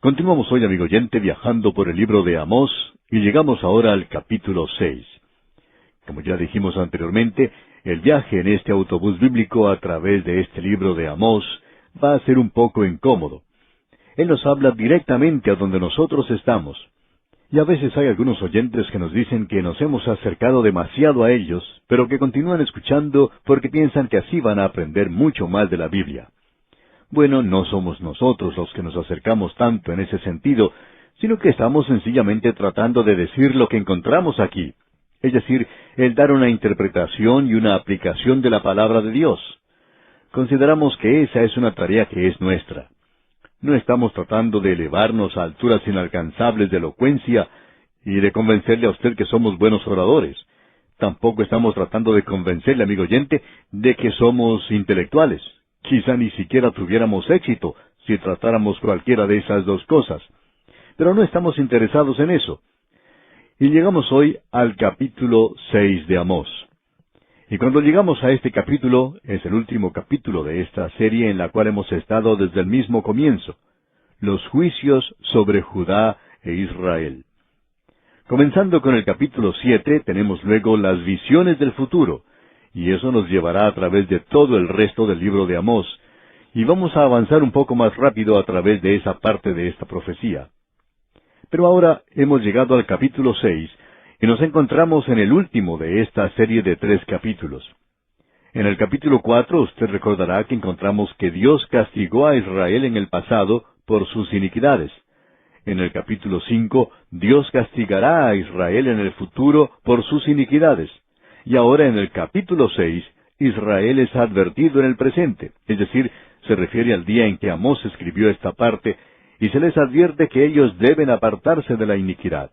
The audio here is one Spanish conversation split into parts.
Continuamos hoy, amigo oyente, viajando por el libro de Amós y llegamos ahora al capítulo 6. Como ya dijimos anteriormente, el viaje en este autobús bíblico a través de este libro de Amós va a ser un poco incómodo. Él nos habla directamente a donde nosotros estamos. Y a veces hay algunos oyentes que nos dicen que nos hemos acercado demasiado a ellos, pero que continúan escuchando porque piensan que así van a aprender mucho más de la Biblia. Bueno, no somos nosotros los que nos acercamos tanto en ese sentido, sino que estamos sencillamente tratando de decir lo que encontramos aquí, es decir, el dar una interpretación y una aplicación de la palabra de Dios. Consideramos que esa es una tarea que es nuestra. No estamos tratando de elevarnos a alturas inalcanzables de elocuencia y de convencerle a usted que somos buenos oradores. Tampoco estamos tratando de convencerle, amigo oyente, de que somos intelectuales. Quizá ni siquiera tuviéramos éxito si tratáramos cualquiera de esas dos cosas. Pero no estamos interesados en eso. Y llegamos hoy al capítulo 6 de Amós. Y cuando llegamos a este capítulo, es el último capítulo de esta serie en la cual hemos estado desde el mismo comienzo. Los juicios sobre Judá e Israel. Comenzando con el capítulo 7, tenemos luego las visiones del futuro. Y eso nos llevará a través de todo el resto del libro de Amós. Y vamos a avanzar un poco más rápido a través de esa parte de esta profecía. Pero ahora hemos llegado al capítulo 6, y nos encontramos en el último de esta serie de 3 capítulos. En el capítulo 4 usted recordará que encontramos que Dios castigó a Israel en el pasado por sus iniquidades. En el capítulo 5, Dios castigará a Israel en el futuro por sus iniquidades. Y ahora en el capítulo 6, Israel es advertido en el presente, es decir, se refiere al día en que Amós escribió esta parte, y se les advierte que ellos deben apartarse de la iniquidad.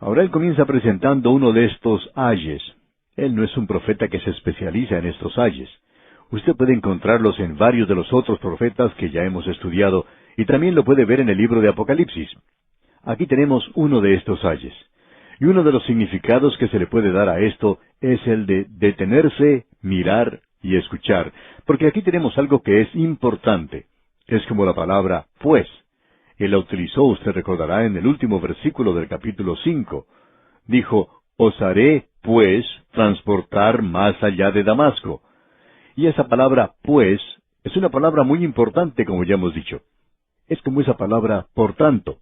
Ahora él comienza presentando uno de estos ayes. Él no es un profeta que se especializa en estos ayes. Usted puede encontrarlos en varios de los otros profetas que ya hemos estudiado, y también lo puede ver en el libro de Apocalipsis. Aquí tenemos uno de estos ayes. Y uno de los significados que se le puede dar a esto es el de detenerse, mirar y escuchar, porque aquí tenemos algo que es importante. Es como la palabra pues. Él la utilizó, usted recordará, en el último versículo del capítulo 5. Dijo, os haré, pues, transportar más allá de Damasco. Y esa palabra pues es una palabra muy importante, como ya hemos dicho. Es como esa palabra por tanto.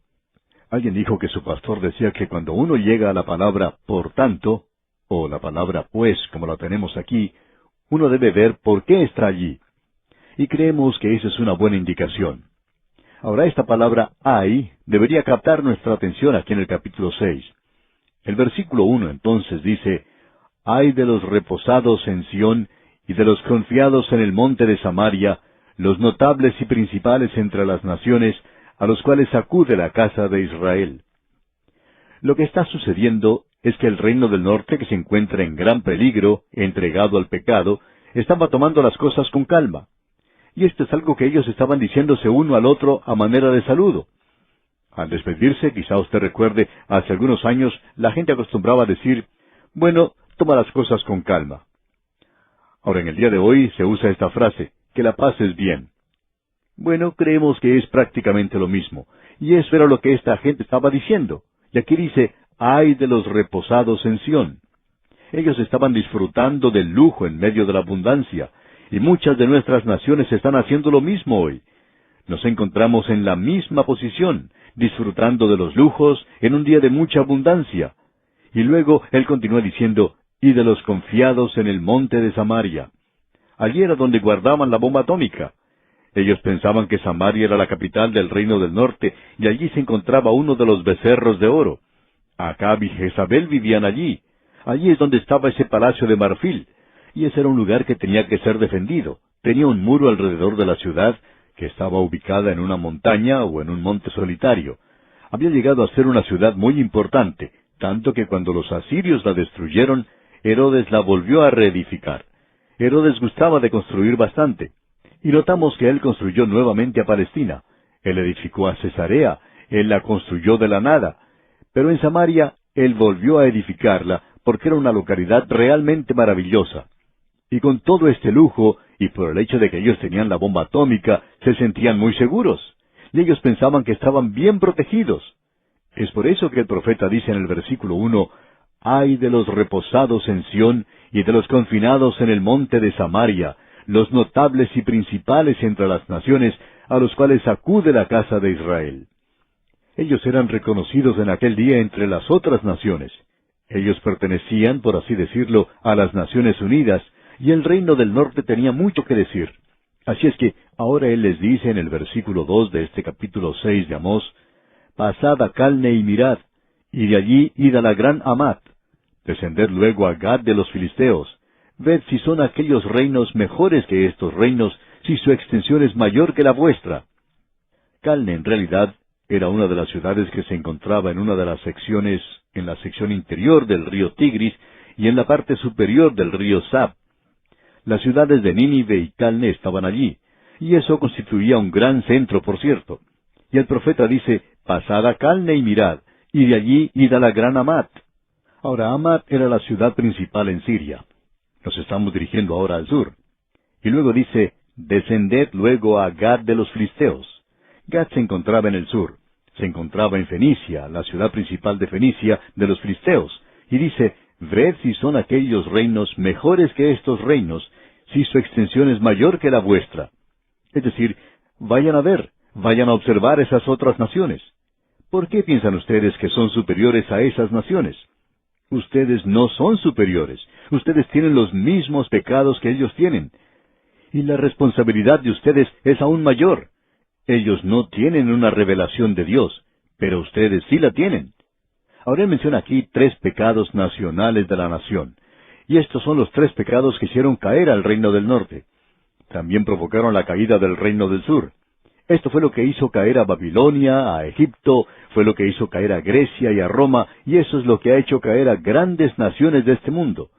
Alguien dijo que su pastor decía que cuando uno llega a la palabra por tanto, o la palabra pues, como la tenemos aquí, uno debe ver por qué está allí. Y creemos que esa es una buena indicación. Ahora esta palabra hay debería captar nuestra atención aquí en el capítulo 6. El versículo 1 entonces dice, ay de los reposados en Sión y de los confiados en el monte de Samaria, los notables y principales entre las naciones, a los cuales acude la casa de Israel. Lo que está sucediendo es que el reino del norte, que se encuentra en gran peligro, entregado al pecado, estaba tomando las cosas con calma. Y esto es algo que ellos estaban diciéndose uno al otro a manera de saludo. Al despedirse, quizá usted recuerde, hace algunos años la gente acostumbraba a decir, bueno, toma las cosas con calma. Ahora en el día de hoy se usa esta frase, que la pases bien. Bueno, creemos que es prácticamente lo mismo, y eso era lo que esta gente estaba diciendo. Y aquí dice, ay de los reposados en Sión. Ellos estaban disfrutando del lujo en medio de la abundancia, y muchas de nuestras naciones están haciendo lo mismo hoy. Nos encontramos en la misma posición, disfrutando de los lujos en un día de mucha abundancia. Y luego él continúa diciendo, y de los confiados en el monte de Samaria. Allí era donde guardaban la bomba atómica. Ellos pensaban que Samaria era la capital del reino del norte, y allí se encontraba uno de los becerros de oro. Acab y Jezabel vivían allí. Allí es donde estaba ese palacio de marfil, y ese era un lugar que tenía que ser defendido. Tenía un muro alrededor de la ciudad, que estaba ubicada en una montaña o en un monte solitario. Había llegado a ser una ciudad muy importante, tanto que cuando los asirios la destruyeron, Herodes la volvió a reedificar. Herodes gustaba de construir bastante. Y notamos que él construyó nuevamente a Palestina. Él edificó a Cesarea, él la construyó de la nada. Pero en Samaria, él volvió a edificarla, porque era una localidad realmente maravillosa. Y con todo este lujo, y por el hecho de que ellos tenían la bomba atómica, se sentían muy seguros. y ellos pensaban que estaban bien protegidos. Es por eso que el profeta dice en el versículo 1, «Ay de los reposados en Sión y de los confinados en el monte de Samaria, los notables y principales entre las naciones, a los cuales acude la casa de Israel». Ellos eran reconocidos en aquel día entre las otras naciones. Ellos pertenecían, por así decirlo, a las Naciones Unidas, y el reino del norte tenía mucho que decir. Así es que ahora Él les dice en el versículo 2 de este capítulo 6 de Amós, «Pasad a Calne y mirad, y de allí id a la gran Hamat. Descended luego a Gad de los filisteos. Ved si son aquellos reinos mejores que estos reinos, si su extensión es mayor que la vuestra». Calne en realidad era una de las ciudades que se encontraba en una de las secciones, en la sección interior del río Tigris y en la parte superior del río Sab. Las ciudades de Nínive y Calne estaban allí, y eso constituía un gran centro, por cierto. Y el profeta dice, «Pasad a Calne y mirad, y de allí id a la gran Hamat». Ahora, Hamat era la ciudad principal en Siria. Nos estamos dirigiendo ahora al sur. Y luego dice, «Descended luego a Gad de los filisteos». Gad se encontraba en el sur. Se encontraba en Fenicia, la ciudad principal de Fenicia, de los filisteos. Y dice, «Ved si son aquellos reinos mejores que estos reinos, si su extensión es mayor que la vuestra». Es decir, vayan a ver, vayan a observar esas otras naciones. ¿Por qué piensan ustedes que son superiores a esas naciones? Ustedes no son superiores. Ustedes tienen los mismos pecados que ellos tienen. Y la responsabilidad de ustedes es aún mayor. Ellos no tienen una revelación de Dios, pero ustedes sí la tienen. Ahora él menciona aquí 3 pecados nacionales de la nación. Y estos son los 3 pecados que hicieron caer al reino del norte. También provocaron la caída del reino del sur. Esto fue lo que hizo caer a Babilonia, a Egipto, fue lo que hizo caer a Grecia y a Roma, y eso es lo que ha hecho caer a grandes naciones de este mundo.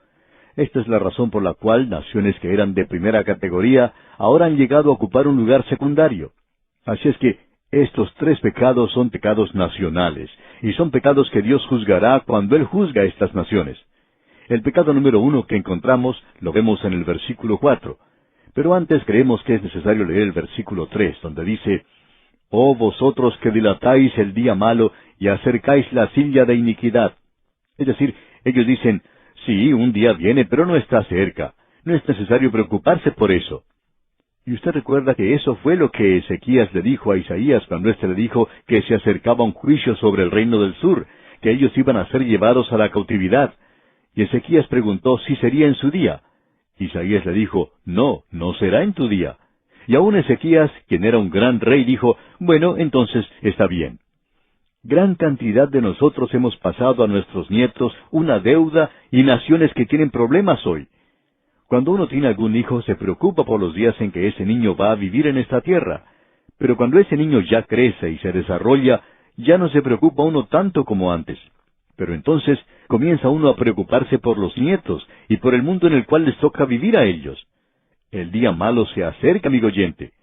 Esta es la razón por la cual naciones que eran de primera categoría ahora han llegado a ocupar un lugar secundario. Así es que estos 3 pecados son pecados nacionales, y son pecados que Dios juzgará cuando Él juzga a estas naciones. El pecado número 1 que encontramos lo vemos en el versículo 4. Pero antes creemos que es necesario leer el versículo 3, donde dice, «Oh vosotros que dilatáis el día malo y acercáis la silla de iniquidad». Es decir, ellos dicen, «Sí, un día viene, pero no está cerca. No es necesario preocuparse por eso». Y usted recuerda que eso fue lo que Ezequías le dijo a Isaías cuando éste le dijo que se acercaba un juicio sobre el reino del sur, que ellos iban a ser llevados a la cautividad. Y Ezequías preguntó si sería en su día. Isaías le dijo, «No, no será en tu día». Y aún Ezequías, quien era un gran rey, dijo, «Bueno, entonces está bien». Gran cantidad de nosotros hemos pasado a nuestros nietos una deuda y naciones que tienen problemas hoy. Cuando uno tiene algún hijo, se preocupa por los días en que ese niño va a vivir en esta tierra. Pero cuando ese niño ya crece y se desarrolla, ya no se preocupa uno tanto como antes. Pero entonces comienza uno a preocuparse por los nietos y por el mundo en el cual les toca vivir a ellos. El día malo se acerca, amigo oyente.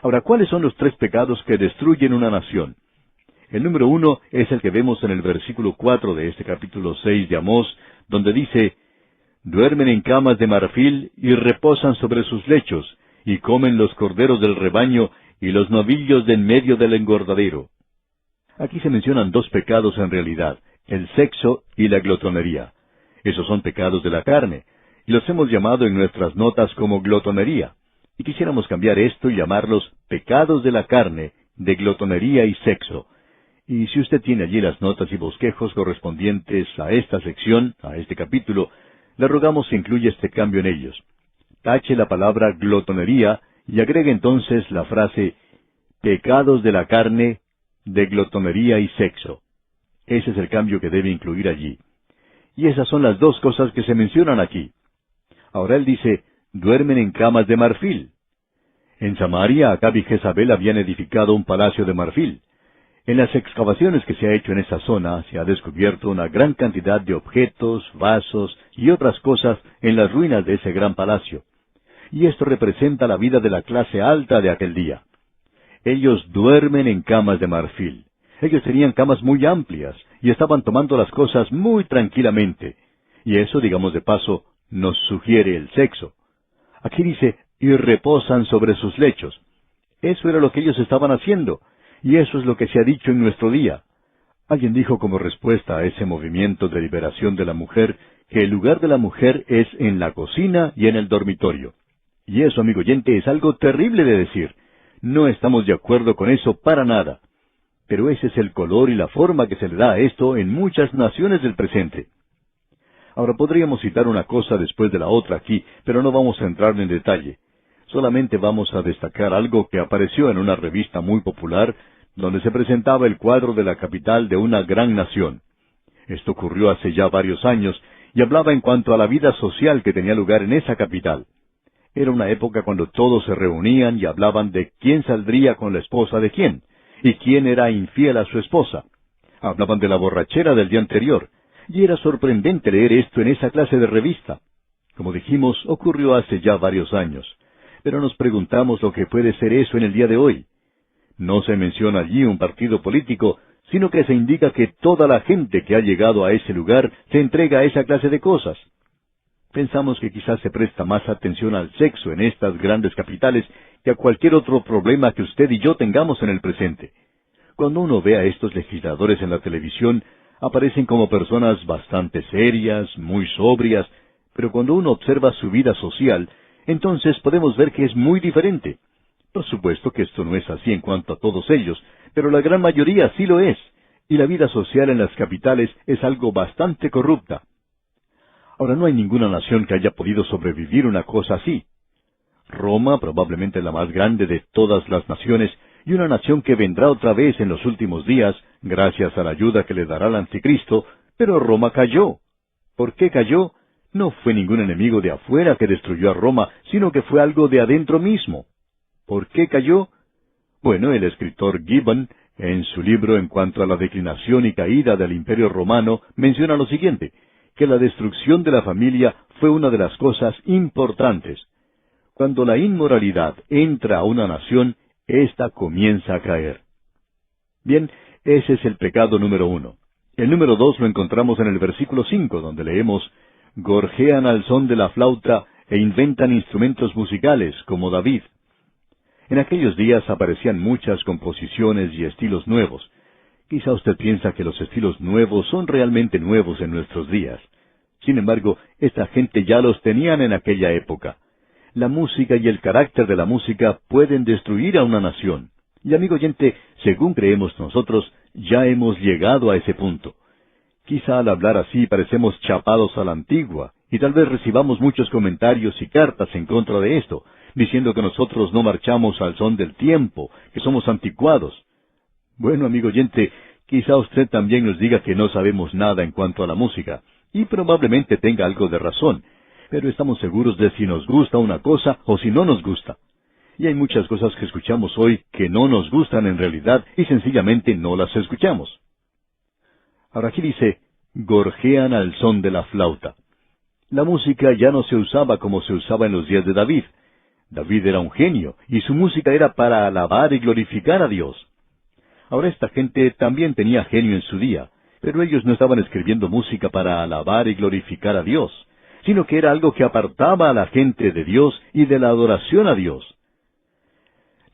Ahora, ¿cuáles son los 3 pecados que destruyen una nación? El número 1 es el que vemos en el versículo 4 de este capítulo 6 de Amós, donde dice, «Duermen en camas de marfil y reposan sobre sus lechos, y comen los corderos del rebaño y los novillos de en medio del engordadero». Aquí se mencionan 2 pecados en realidad, el sexo y la glotonería. Esos son pecados de la carne, y los hemos llamado en nuestras notas como glotonería. Y quisiéramos cambiar esto y llamarlos pecados de la carne, de glotonería y sexo. Y si usted tiene allí las notas y bosquejos correspondientes a esta sección, a este capítulo, le rogamos que incluya este cambio en ellos. Tache la palabra glotonería y agregue entonces la frase pecados de la carne, de glotonería y sexo. Ese es el cambio que debe incluir allí. Y esas son las 2 cosas que se mencionan aquí. Ahora él dice, duermen en camas de marfil. En Samaria, Acab y Jezabel habían edificado un palacio de marfil. En las excavaciones que se ha hecho en esa zona, se ha descubierto una gran cantidad de objetos, vasos y otras cosas en las ruinas de ese gran palacio. Y esto representa la vida de la clase alta de aquel día. Ellos duermen en camas de marfil. Ellos tenían camas muy amplias y estaban tomando las cosas muy tranquilamente. Y eso, digamos de paso, nos sugiere el sexo. Aquí dice, y reposan sobre sus lechos. Eso era lo que ellos estaban haciendo. Y eso es lo que se ha dicho en nuestro día. Alguien dijo como respuesta a ese movimiento de liberación de la mujer que el lugar de la mujer es en la cocina y en el dormitorio. Y eso, amigo oyente, es algo terrible de decir. No estamos de acuerdo con eso para nada. Pero ese es el color y la forma que se le da a esto en muchas naciones del presente. Ahora podríamos citar una cosa después de la otra aquí, pero no vamos a entrar en detalle. Solamente vamos a destacar algo que apareció en una revista muy popular, donde se presentaba el cuadro de la capital de una gran nación. Esto ocurrió hace ya varios años, y hablaba en cuanto a la vida social que tenía lugar en esa capital. Era una época cuando todos se reunían y hablaban de quién saldría con la esposa de quién, y quién era infiel a su esposa. Hablaban de la borrachera del día anterior, y era sorprendente leer esto en esa clase de revista. Como dijimos, ocurrió hace ya varios años, pero nos preguntamos lo que puede ser eso en el día de hoy. No se menciona allí un partido político, sino que se indica que toda la gente que ha llegado a ese lugar se entrega a esa clase de cosas. Pensamos que quizás se presta más atención al sexo en estas grandes capitales que a cualquier otro problema que usted y yo tengamos en el presente. Cuando uno ve a estos legisladores en la televisión, aparecen como personas bastante serias, muy sobrias, pero cuando uno observa su vida social, entonces podemos ver que es muy diferente. Por supuesto que esto no es así en cuanto a todos ellos, pero la gran mayoría sí lo es, y la vida social en las capitales es algo bastante corrupta. Ahora, no hay ninguna nación que haya podido sobrevivir una cosa así. Roma, probablemente la más grande de todas las naciones, y una nación que vendrá otra vez en los últimos días, gracias a la ayuda que le dará el anticristo, pero Roma cayó. ¿Por qué cayó? No fue ningún enemigo de afuera que destruyó a Roma, sino que fue algo de adentro mismo. ¿Por qué cayó? Bueno, el escritor Gibbon, en su libro en cuanto a la declinación y caída del Imperio Romano, menciona lo siguiente, que la destrucción de la familia fue una de las cosas importantes. Cuando la inmoralidad entra a una nación, ésta comienza a caer. Bien, ese es el pecado número 1. El número 2 lo encontramos en el versículo 5, donde leemos, gorjean al son de la flauta e inventan instrumentos musicales, como David. En aquellos días aparecían muchas composiciones y estilos nuevos. Quizá usted piensa que los estilos nuevos son realmente nuevos en nuestros días. Sin embargo, esta gente ya los tenían en aquella época. La música y el carácter de la música pueden destruir a una nación. Y amigo oyente, según creemos nosotros, ya hemos llegado a ese punto. Quizá al hablar así parecemos chapados a la antigua, y tal vez recibamos muchos comentarios y cartas en contra de esto, diciendo que nosotros no marchamos al son del tiempo, que somos anticuados. Bueno, amigo oyente, quizá usted también nos diga que no sabemos nada en cuanto a la música, y probablemente tenga algo de razón, pero estamos seguros de si nos gusta una cosa o si no nos gusta. Y hay muchas cosas que escuchamos hoy que no nos gustan en realidad y sencillamente no las escuchamos. Ahora aquí dice, gorjean al son de la flauta. La música ya no se usaba como se usaba en los días de David. David era un genio, y su música era para alabar y glorificar a Dios. Ahora esta gente también tenía genio en su día, pero ellos no estaban escribiendo música para alabar y glorificar a Dios, sino que era algo que apartaba a la gente de Dios y de la adoración a Dios.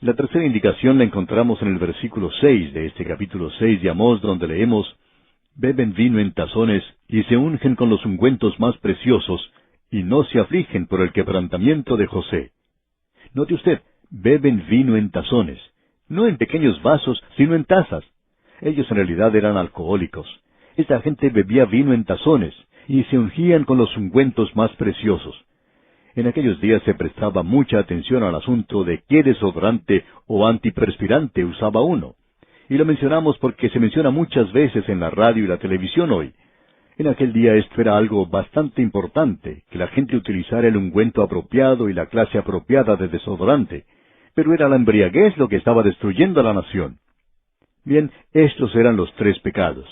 La tercera indicación la encontramos en el versículo 6 de este capítulo 6 de Amós, donde leemos, beben vino en tazones y se ungen con los ungüentos más preciosos, y no se afligen por el quebrantamiento de José. Note usted, beben vino en tazones, no en pequeños vasos, sino en tazas. Ellos en realidad eran alcohólicos. Esta gente bebía vino en tazones, y se ungían con los ungüentos más preciosos. En aquellos días se prestaba mucha atención al asunto de qué desodorante o antiperspirante usaba uno. Y lo mencionamos porque se menciona muchas veces en la radio y la televisión hoy. En aquel día esto era algo bastante importante, que la gente utilizara el ungüento apropiado y la clase apropiada de desodorante. Pero era la embriaguez lo que estaba destruyendo a la nación. Bien, estos eran los 3 pecados.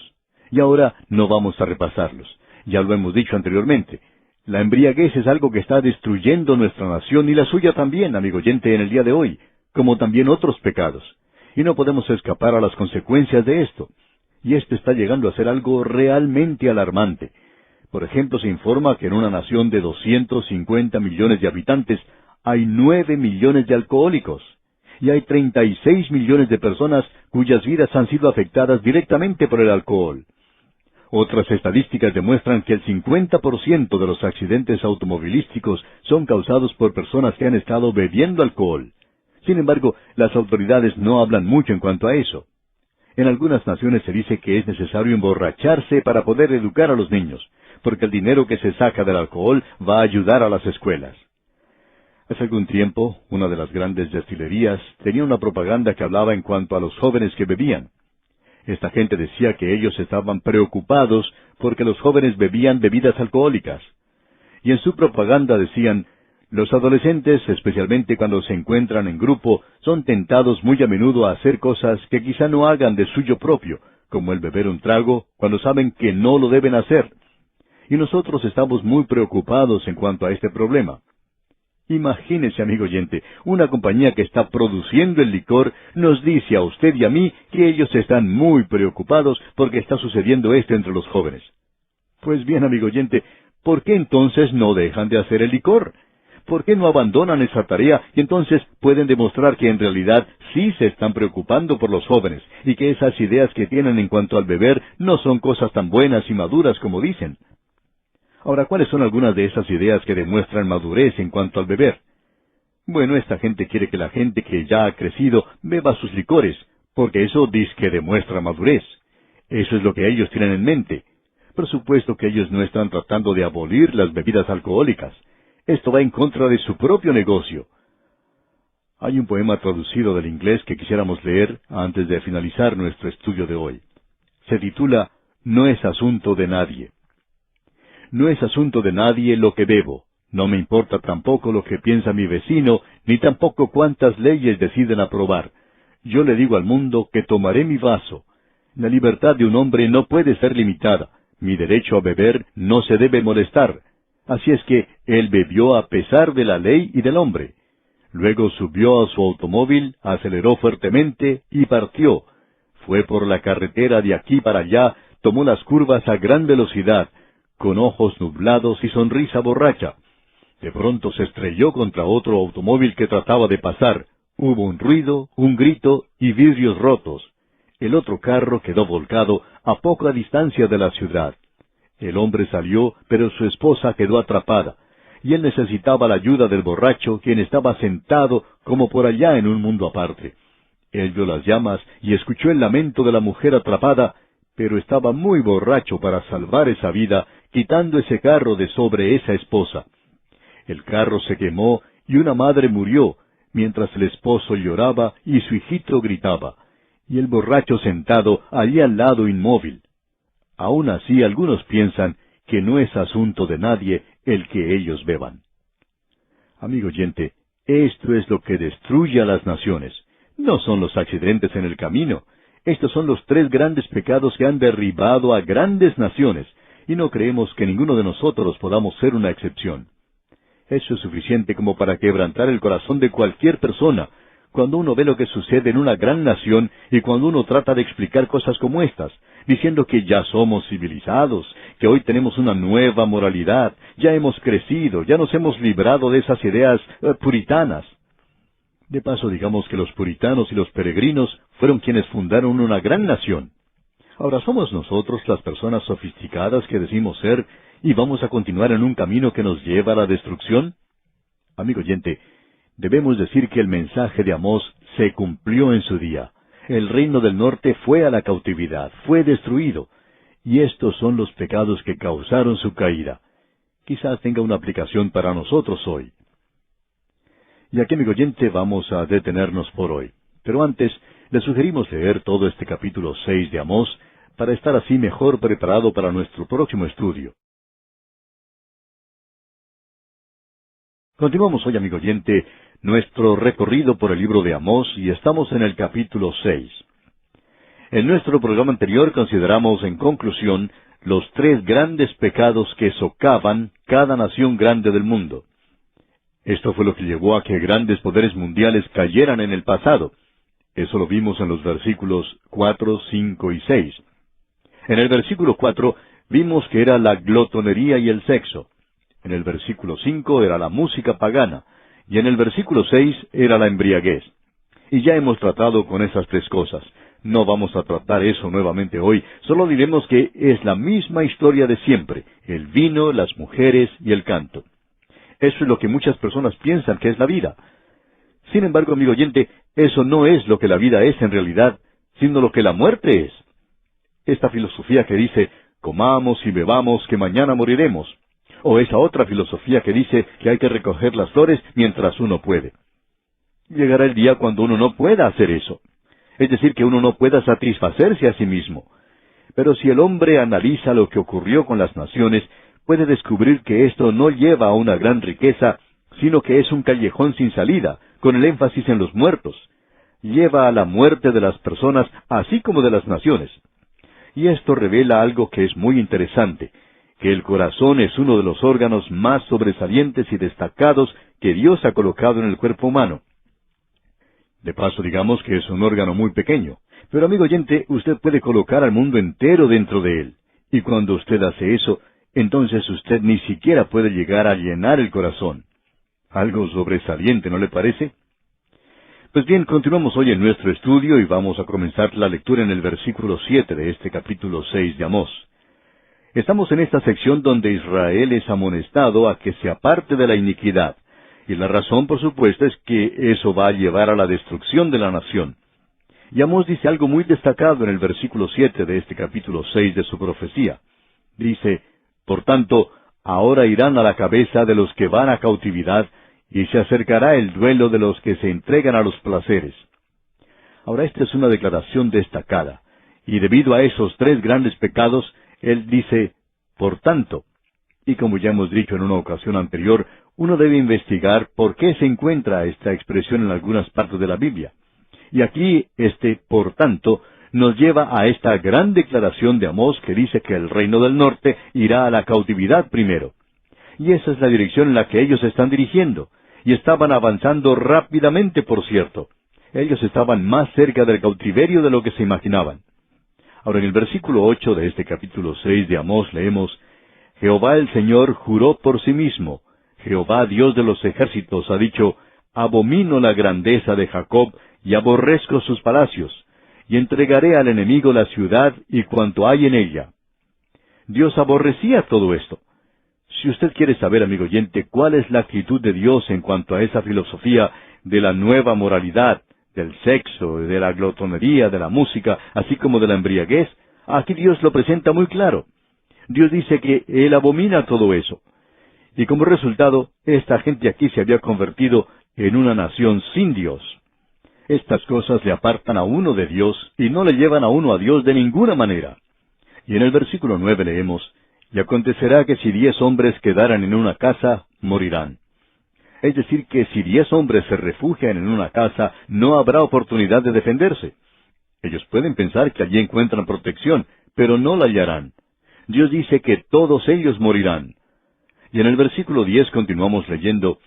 Y ahora no vamos a repasarlos. Ya lo hemos dicho anteriormente. La embriaguez es algo que está destruyendo nuestra nación y la suya también, amigo oyente, en el día de hoy, como también otros pecados. Y no podemos escapar a las consecuencias de esto. Y esto está llegando a ser algo realmente alarmante. Por ejemplo, se informa que en una nación de 250 millones de habitantes hay 9 millones de alcohólicos. y hay 36 millones de personas cuyas vidas han sido afectadas directamente por el alcohol. Otras estadísticas demuestran que el 50% de los accidentes automovilísticos son causados por personas que han estado bebiendo alcohol. Sin embargo, las autoridades no hablan mucho en cuanto a eso. En algunas naciones se dice que es necesario emborracharse para poder educar a los niños, porque el dinero que se saca del alcohol va a ayudar a las escuelas. Hace algún tiempo, una de las grandes destilerías tenía una propaganda que hablaba en cuanto a los jóvenes que bebían. Esta gente decía que ellos estaban preocupados porque los jóvenes bebían bebidas alcohólicas. Y en su propaganda decían, los adolescentes, especialmente cuando se encuentran en grupo, son tentados muy a menudo a hacer cosas que quizá no hagan de suyo propio, como el beber un trago, cuando saben que no lo deben hacer. Y nosotros estamos muy preocupados en cuanto a este problema. Imagínese, amigo oyente, una compañía que está produciendo el licor nos dice a usted y a mí que ellos están muy preocupados porque está sucediendo esto entre los jóvenes. Pues bien, amigo oyente, ¿por qué entonces no dejan de hacer el licor? ¿Por qué no abandonan esa tarea y entonces pueden demostrar que en realidad sí se están preocupando por los jóvenes y que esas ideas que tienen en cuanto al beber no son cosas tan buenas y maduras como dicen? Ahora, ¿cuáles son algunas de esas ideas que demuestran madurez en cuanto al beber? Bueno, esta gente quiere que la gente que ya ha crecido beba sus licores, porque eso dice que demuestra madurez. Eso es lo que ellos tienen en mente. Por supuesto que ellos no están tratando de abolir las bebidas alcohólicas. Esto va en contra de su propio negocio. Hay un poema traducido del inglés que quisiéramos leer antes de finalizar nuestro estudio de hoy. Se titula No es asunto de nadie. No es asunto de nadie lo que bebo. No me importa tampoco lo que piensa mi vecino, ni tampoco cuántas leyes deciden aprobar. Yo le digo al mundo que tomaré mi vaso. La libertad de un hombre no puede ser limitada. Mi derecho a beber no se debe molestar. Así es que él bebió a pesar de la ley y del hombre. Luego subió a su automóvil, aceleró fuertemente y partió. Fue por la carretera de aquí para allá, tomó las curvas a gran velocidad, con ojos nublados y sonrisa borracha. De pronto se estrelló contra otro automóvil que trataba de pasar. Hubo un ruido, un grito y vidrios rotos. El otro carro quedó volcado a poca distancia de la ciudad. El hombre salió, pero su esposa quedó atrapada, y él necesitaba la ayuda del borracho, quien estaba sentado como por allá en un mundo aparte. Él vio las llamas y escuchó el lamento de la mujer atrapada, pero estaba muy borracho para salvar esa vida, quitando ese carro de sobre esa esposa. El carro se quemó y una madre murió, mientras el esposo lloraba y su hijito gritaba, y el borracho sentado allí al lado inmóvil. Aún así, algunos piensan que no es asunto de nadie el que ellos beban. Amigo oyente, esto es lo que destruye a las naciones. No son los accidentes en el camino. Estos son los 3 grandes pecados que han derribado a grandes naciones, y no creemos que ninguno de nosotros podamos ser una excepción. Eso es suficiente como para quebrantar el corazón de cualquier persona, cuando uno ve lo que sucede en una gran nación y cuando uno trata de explicar cosas como estas, diciendo que ya somos civilizados, que hoy tenemos una nueva moralidad, ya hemos crecido, ya nos hemos librado de esas ideas puritanas. De paso, digamos que los puritanos y los peregrinos fueron quienes fundaron una gran nación. Ahora somos nosotros las personas sofisticadas que decimos ser y vamos a continuar en un camino que nos lleva a la destrucción. Amigo oyente, debemos decir que el mensaje de Amós se cumplió en su día. El reino del norte fue a la cautividad, fue destruido, y estos son los pecados que causaron su caída. Quizás tenga una aplicación para nosotros hoy. Y aquí, amigo oyente, vamos a detenernos por hoy. Pero antes, le sugerimos leer todo este capítulo 6 de Amós, para estar así mejor preparado para nuestro próximo estudio. Continuamos hoy, amigo oyente, nuestro recorrido por el libro de Amós y estamos en el capítulo 6. En nuestro programa anterior consideramos en conclusión los 3 grandes pecados que socavan cada nación grande del mundo. Esto fue lo que llevó a que grandes poderes mundiales cayeran en el pasado. Eso lo vimos en los versículos 4, 5 y 6. En el versículo 4 vimos que era la glotonería y el sexo. En el versículo 5 era la música pagana, y en el versículo 6 era la embriaguez. Y ya hemos tratado con esas tres cosas. No vamos a tratar eso nuevamente hoy, solo diremos que es la misma historia de siempre, el vino, las mujeres y el canto. Eso es lo que muchas personas piensan que es la vida. Sin embargo, amigo oyente, eso no es lo que la vida es en realidad, sino lo que la muerte es. Esta filosofía que dice, comamos y bebamos que mañana moriremos. O esa otra filosofía que dice que hay que recoger las flores mientras uno puede. Llegará el día cuando uno no pueda hacer eso. Es decir, que uno no pueda satisfacerse a sí mismo. Pero si el hombre analiza lo que ocurrió con las naciones, puede descubrir que esto no lleva a una gran riqueza, sino que es un callejón sin salida, con el énfasis en los muertos. Lleva a la muerte de las personas, así como de las naciones. Y esto revela algo que es muy interesante, que el corazón es uno de los órganos más sobresalientes y destacados que Dios ha colocado en el cuerpo humano. De paso, digamos que es un órgano muy pequeño. Pero, amigo oyente, usted puede colocar al mundo entero dentro de él. Y cuando usted hace eso, entonces usted ni siquiera puede llegar a llenar el corazón. Algo sobresaliente, ¿no le parece? Pues bien, continuamos hoy en nuestro estudio y vamos a comenzar la lectura en el versículo 7 de este capítulo 6 de Amós. Estamos en esta sección donde Israel es amonestado a que se aparte de la iniquidad. Y la razón, por supuesto, es que eso va a llevar a la destrucción de la nación. Y Amós dice algo muy destacado en el versículo 7 de este capítulo 6 de su profecía. Dice, por tanto, ahora irán a la cabeza de los que van a cautividad, y se acercará el duelo de los que se entregan a los placeres. Ahora, esta es una declaración destacada, y debido a esos tres grandes pecados, él dice, por tanto. Y como ya hemos dicho en una ocasión anterior, uno debe investigar por qué se encuentra esta expresión en algunas partes de la Biblia. Y aquí, por tanto, nos lleva a esta gran declaración de Amós que dice que el reino del norte irá a la cautividad primero. Y esa es la dirección en la que ellos se están dirigiendo. Y estaban avanzando rápidamente, por cierto. Ellos estaban más cerca del cautiverio de lo que se imaginaban. Ahora, en el versículo 8 de este capítulo 6 de Amós leemos, Jehová el Señor juró por sí mismo, Jehová Dios de los ejércitos ha dicho, abomino la grandeza de Jacob y aborrezco sus palacios, y entregaré al enemigo la ciudad y cuanto hay en ella. Dios aborrecía todo esto. Si usted quiere saber, amigo oyente, cuál es la actitud de Dios en cuanto a esa filosofía de la nueva moralidad, del sexo, de la glotonería, de la música, así como de la embriaguez, aquí Dios lo presenta muy claro. Dios dice que Él abomina todo eso. Y como resultado, esta gente aquí se había convertido en una nación sin Dios. Estas cosas le apartan a uno de Dios y no le llevan a uno a Dios de ninguna manera. Y en el versículo 9 leemos, y acontecerá que si 10 hombres quedaran en una casa, morirán. Es decir, que si 10 hombres se refugian en una casa, no habrá oportunidad de defenderse. Ellos pueden pensar que allí encuentran protección, pero no la hallarán. Dios dice que todos ellos morirán. Y en el versículo 10 continuamos leyendo,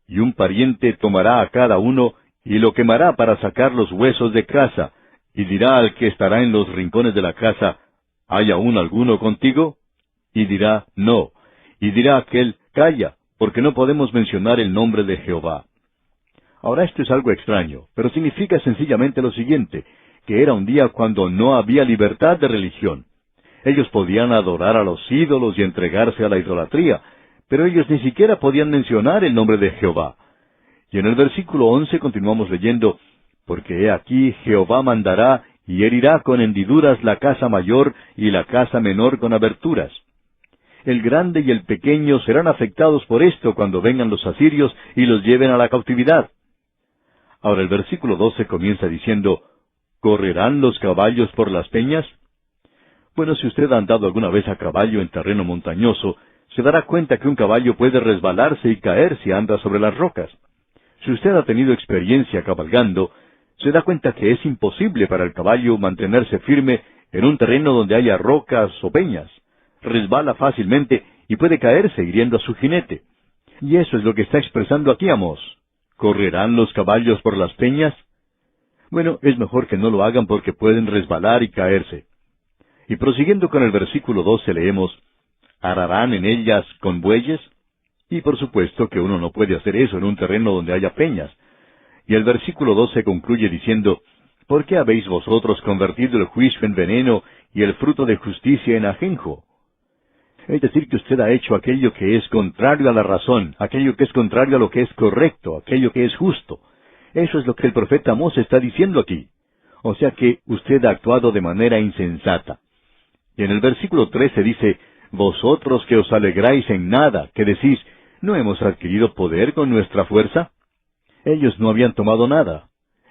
y un pariente tomará a cada uno, y lo quemará para sacar los huesos de casa, y dirá al que estará en los rincones de la casa, ¿hay aún alguno contigo? Y dirá, no. Y dirá aquel, calla, porque no podemos mencionar el nombre de Jehová. Ahora esto es algo extraño, pero significa sencillamente lo siguiente, que era un día cuando no había libertad de religión. Ellos podían adorar a los ídolos y entregarse a la idolatría, pero ellos ni siquiera podían mencionar el nombre de Jehová. Y en el versículo 11 continuamos leyendo, porque he aquí Jehová mandará y herirá con hendiduras la casa mayor y la casa menor con aberturas. El grande y el pequeño serán afectados por esto cuando vengan los asirios y los lleven a la cautividad. Ahora el versículo 12 comienza diciendo, ¿correrán los caballos por las peñas? Bueno, si usted ha andado alguna vez a caballo en terreno montañoso, se dará cuenta que un caballo puede resbalarse y caer si anda sobre las rocas. Si usted ha tenido experiencia cabalgando, se da cuenta que es imposible para el caballo mantenerse firme en un terreno donde haya rocas o peñas. Resbala fácilmente y puede caerse hiriendo a su jinete. Y eso es lo que está expresando aquí Amós. ¿Correrán los caballos por las peñas? Bueno, es mejor que no lo hagan porque pueden resbalar y caerse. Y prosiguiendo con el versículo 12 leemos, ¿ararán en ellas con bueyes? Y por supuesto que uno no puede hacer eso en un terreno donde haya peñas. Y el versículo 12 concluye diciendo, ¿por qué habéis vosotros convertido el juicio en veneno y el fruto de justicia en ajenjo? Es decir, que usted ha hecho aquello que es contrario a la razón, aquello que es contrario a lo que es correcto, aquello que es justo. Eso es lo que el profeta Amós está diciendo aquí. O sea que usted ha actuado de manera insensata. Y en el versículo 13 dice, vosotros que os alegráis en nada, que decís, ¿no hemos adquirido poder con nuestra fuerza? Ellos no habían tomado nada.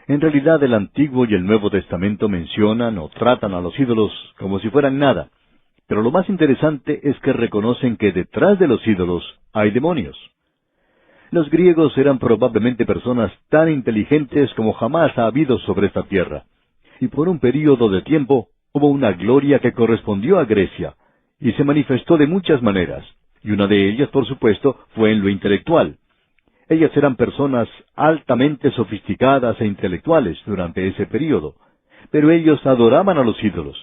En realidad el Antiguo y el Nuevo Testamento mencionan o tratan a los ídolos como si fueran nada. Pero lo más interesante es que reconocen que detrás de los ídolos hay demonios. Los griegos eran probablemente personas tan inteligentes como jamás ha habido sobre esta tierra. Y por un período de tiempo hubo una gloria que correspondió a Grecia, y se manifestó de muchas maneras, y una de ellas, por supuesto, fue en lo intelectual. Ellas eran personas altamente sofisticadas e intelectuales durante ese período, pero ellos adoraban a los ídolos.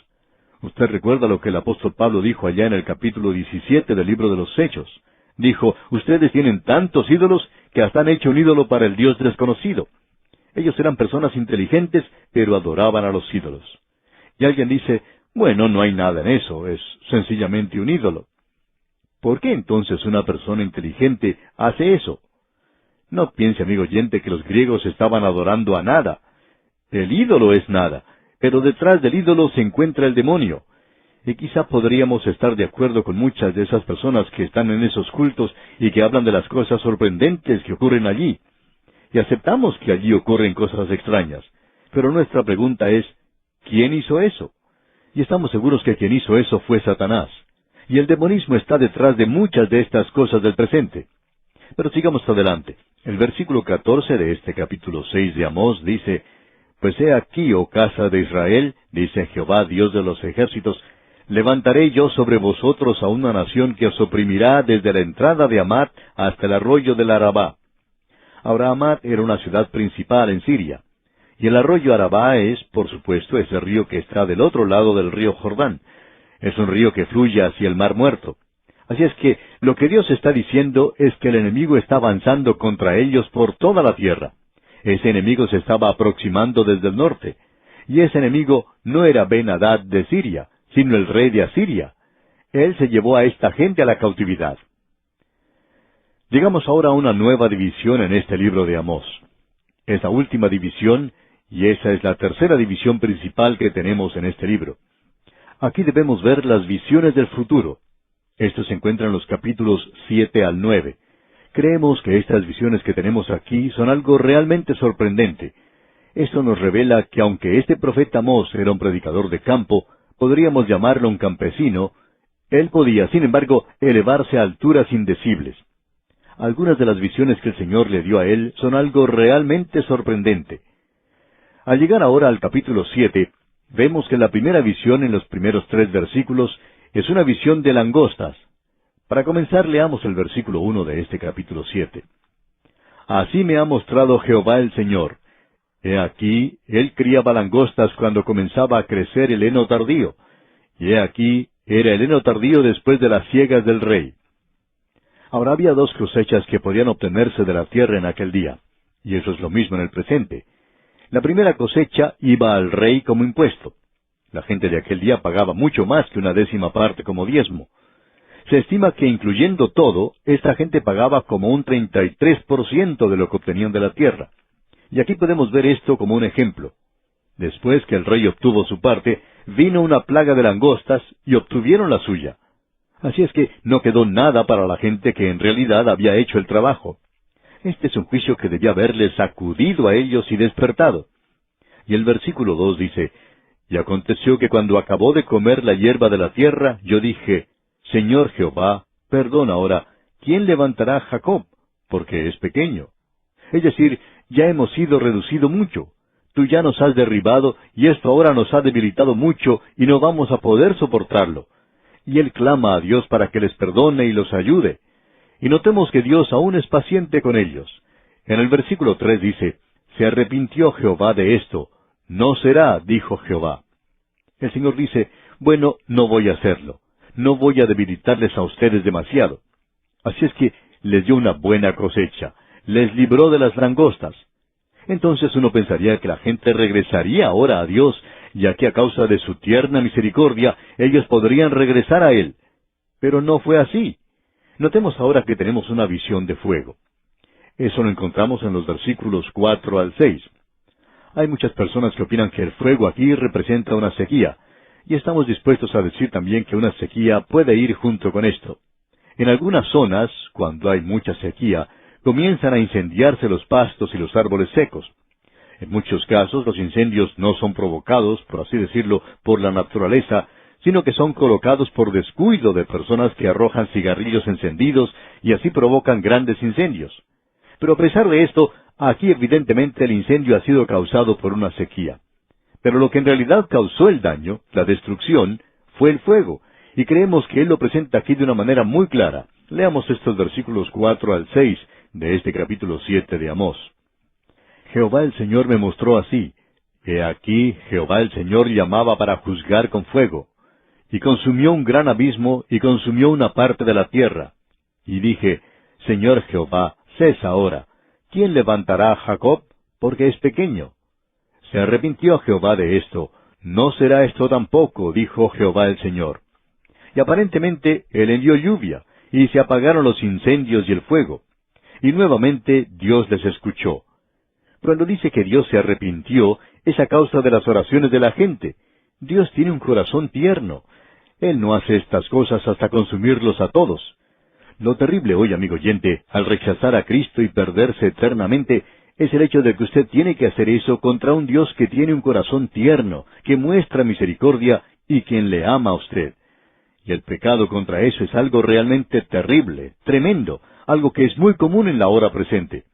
Usted recuerda lo que el apóstol Pablo dijo allá en el capítulo 17 del libro de los Hechos. Dijo, ustedes tienen tantos ídolos que hasta han hecho un ídolo para el Dios desconocido. Ellos eran personas inteligentes, pero adoraban a los ídolos. Y alguien dice, bueno, no hay nada en eso, es sencillamente un ídolo. ¿Por qué entonces una persona inteligente hace eso? No piense, amigo oyente, que los griegos estaban adorando a nada. El ídolo es nada, pero detrás del ídolo se encuentra el demonio. Y quizá podríamos estar de acuerdo con muchas de esas personas que están en esos cultos y que hablan de las cosas sorprendentes que ocurren allí. Y aceptamos que allí ocurren cosas extrañas. Pero nuestra pregunta es, ¿quién hizo eso? Y estamos seguros que quien hizo eso fue Satanás. Y el demonismo está detrás de muchas de estas cosas del presente. Pero sigamos adelante. El versículo 14 de este capítulo 6 de Amós dice, pues he aquí, oh casa de Israel, dice Jehová, Dios de los ejércitos, levantaré yo sobre vosotros a una nación que os oprimirá desde la entrada de Hamat hasta el arroyo del Arabá. Ahora Hamat era una ciudad principal en Siria. Y el arroyo Arabá es, por supuesto, ese río que está del otro lado del río Jordán. Es un río que fluye hacia el Mar Muerto. Así es que lo que Dios está diciendo es que el enemigo está avanzando contra ellos por toda la tierra. Ese enemigo se estaba aproximando desde el norte. Y ese enemigo no era Ben-Hadad de Siria, sino el rey de Asiria. Él se llevó a esta gente a la cautividad. Llegamos ahora a una nueva división en este libro de Amós. Es la última división, y esa es la tercera división principal que tenemos en este libro. Aquí debemos ver las visiones del futuro. Esto se encuentra en los capítulos 7 al 9. Creemos que estas visiones que tenemos aquí son algo realmente sorprendente. Esto nos revela que aunque este profeta Amós era un predicador de campo, podríamos llamarlo un campesino, él podía, sin embargo, elevarse a alturas indecibles. Algunas de las visiones que el Señor le dio a él son algo realmente sorprendente. Al llegar ahora al capítulo 7, vemos que la primera visión en los primeros 3 versículos es una visión de langostas. Para comenzar, leamos el versículo 1 de este capítulo 7. Así me ha mostrado Jehová el Señor. He aquí, él criaba langostas cuando comenzaba a crecer el heno tardío. Y he aquí, era el heno tardío después de las siegas del rey. Ahora había 2 cosechas que podían obtenerse de la tierra en aquel día. Y eso es lo mismo en el presente. La primera cosecha iba al rey como impuesto. La gente de aquel día pagaba mucho más que una 10ª parte como diezmo. Se estima que incluyendo todo, esta gente pagaba como un 33% de lo que obtenían de la tierra. Y aquí podemos ver esto como un ejemplo. Después que el rey obtuvo su parte, vino una plaga de langostas y obtuvieron la suya. Así es que no quedó nada para la gente que en realidad había hecho el trabajo. Este es un juicio que debía haberles sacudido a ellos y despertado. Y el versículo 2 dice, y aconteció que cuando acabó de comer la hierba de la tierra, yo dije, Señor Jehová, perdona ahora, ¿quién levantará a Jacob? Porque es pequeño. Es decir, ya hemos sido reducido mucho. Tú ya nos has derribado, y esto ahora nos ha debilitado mucho, y no vamos a poder soportarlo. Y él clama a Dios para que les perdone y los ayude. Y notemos que Dios aún es paciente con ellos. En el versículo 3 dice, se arrepintió Jehová de esto. No será, dijo Jehová. El Señor dice, bueno, no voy a hacerlo. No voy a debilitarles a ustedes demasiado. Así es que les dio una buena cosecha. Les libró de las langostas. Entonces uno pensaría que la gente regresaría ahora a Dios, ya que a causa de su tierna misericordia, ellos podrían regresar a Él. Pero no fue así. Notemos ahora que tenemos una visión de fuego. Eso lo encontramos en los versículos 4 al 6. Hay muchas personas que opinan que el fuego aquí representa una sequía, y estamos dispuestos a decir también que una sequía puede ir junto con esto. En algunas zonas, cuando hay mucha sequía, comienzan a incendiarse los pastos y los árboles secos. En muchos casos los incendios no son provocados, por así decirlo, por la naturaleza, sino que son colocados por descuido de personas que arrojan cigarrillos encendidos y así provocan grandes incendios. Pero a pesar de esto, aquí evidentemente el incendio ha sido causado por una sequía. Pero lo que en realidad causó el daño, la destrucción, fue el fuego, y creemos que Él lo presenta aquí de una manera muy clara. Leamos estos versículos 4 al 6 de este capítulo 7 de Amós. Jehová el Señor me mostró así: He aquí, Jehová el Señor llamaba para juzgar con fuego, y consumió un gran abismo, y consumió una parte de la tierra. Y dije: Señor Jehová, cesa ahora. ¿Quién levantará a Jacob? Porque es pequeño. Se arrepintió Jehová de esto. No será esto tampoco, dijo Jehová el Señor. Y aparentemente Él envió lluvia, y se apagaron los incendios y el fuego. Y nuevamente Dios les escuchó. Cuando dice que Dios se arrepintió, es a causa de las oraciones de la gente. Dios tiene un corazón tierno. Él no hace estas cosas hasta consumirlos a todos. Lo terrible hoy, amigo oyente, al rechazar a Cristo y perderse eternamente, es el hecho de que usted tiene que hacer eso contra un Dios que tiene un corazón tierno, que muestra misericordia y quien le ama a usted. Y el pecado contra eso es algo realmente terrible, tremendo, algo que es muy común en la hora presente.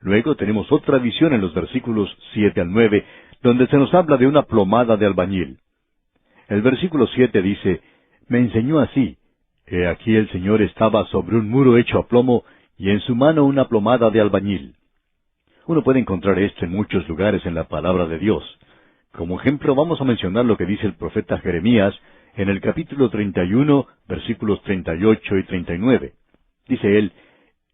Luego tenemos otra visión en los versículos 7 al 9, donde se nos habla de una plomada de albañil. El versículo 7 dice: Me enseñó así: He aquí el Señor estaba sobre un muro hecho a plomo, y en su mano una plomada de albañil. Uno puede encontrar esto en muchos lugares en la palabra de Dios. Como ejemplo, vamos a mencionar lo que dice el profeta Jeremías en el capítulo 31, versículos 38 y 39. Dice él: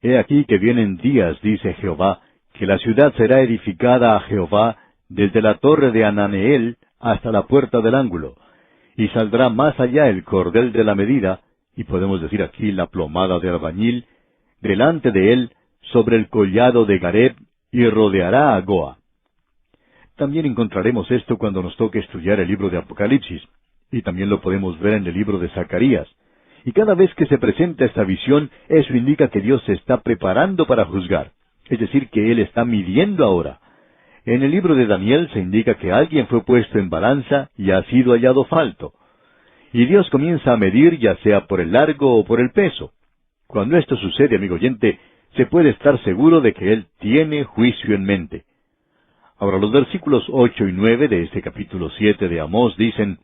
He aquí que vienen días, dice Jehová, que la ciudad será edificada a Jehová desde la torre de Ananeel hasta la puerta del ángulo, y saldrá más allá el cordel de la medida, y podemos decir aquí la plomada de albañil, delante de él, sobre el collado de Gareb, y rodeará a Goa. También encontraremos esto cuando nos toque estudiar el libro de Apocalipsis, y también lo podemos ver en el libro de Zacarías. Y cada vez que se presenta esta visión, eso indica que Dios se está preparando para juzgar, es decir, que Él está midiendo ahora. En el libro de Daniel se indica que alguien fue puesto en balanza y ha sido hallado falto. Y Dios comienza a medir ya sea por el largo o por el peso. Cuando esto sucede, amigo oyente, se puede estar seguro de que Él tiene juicio en mente. Ahora los versículos 8 y 9 de este capítulo 7 de Amós dicen: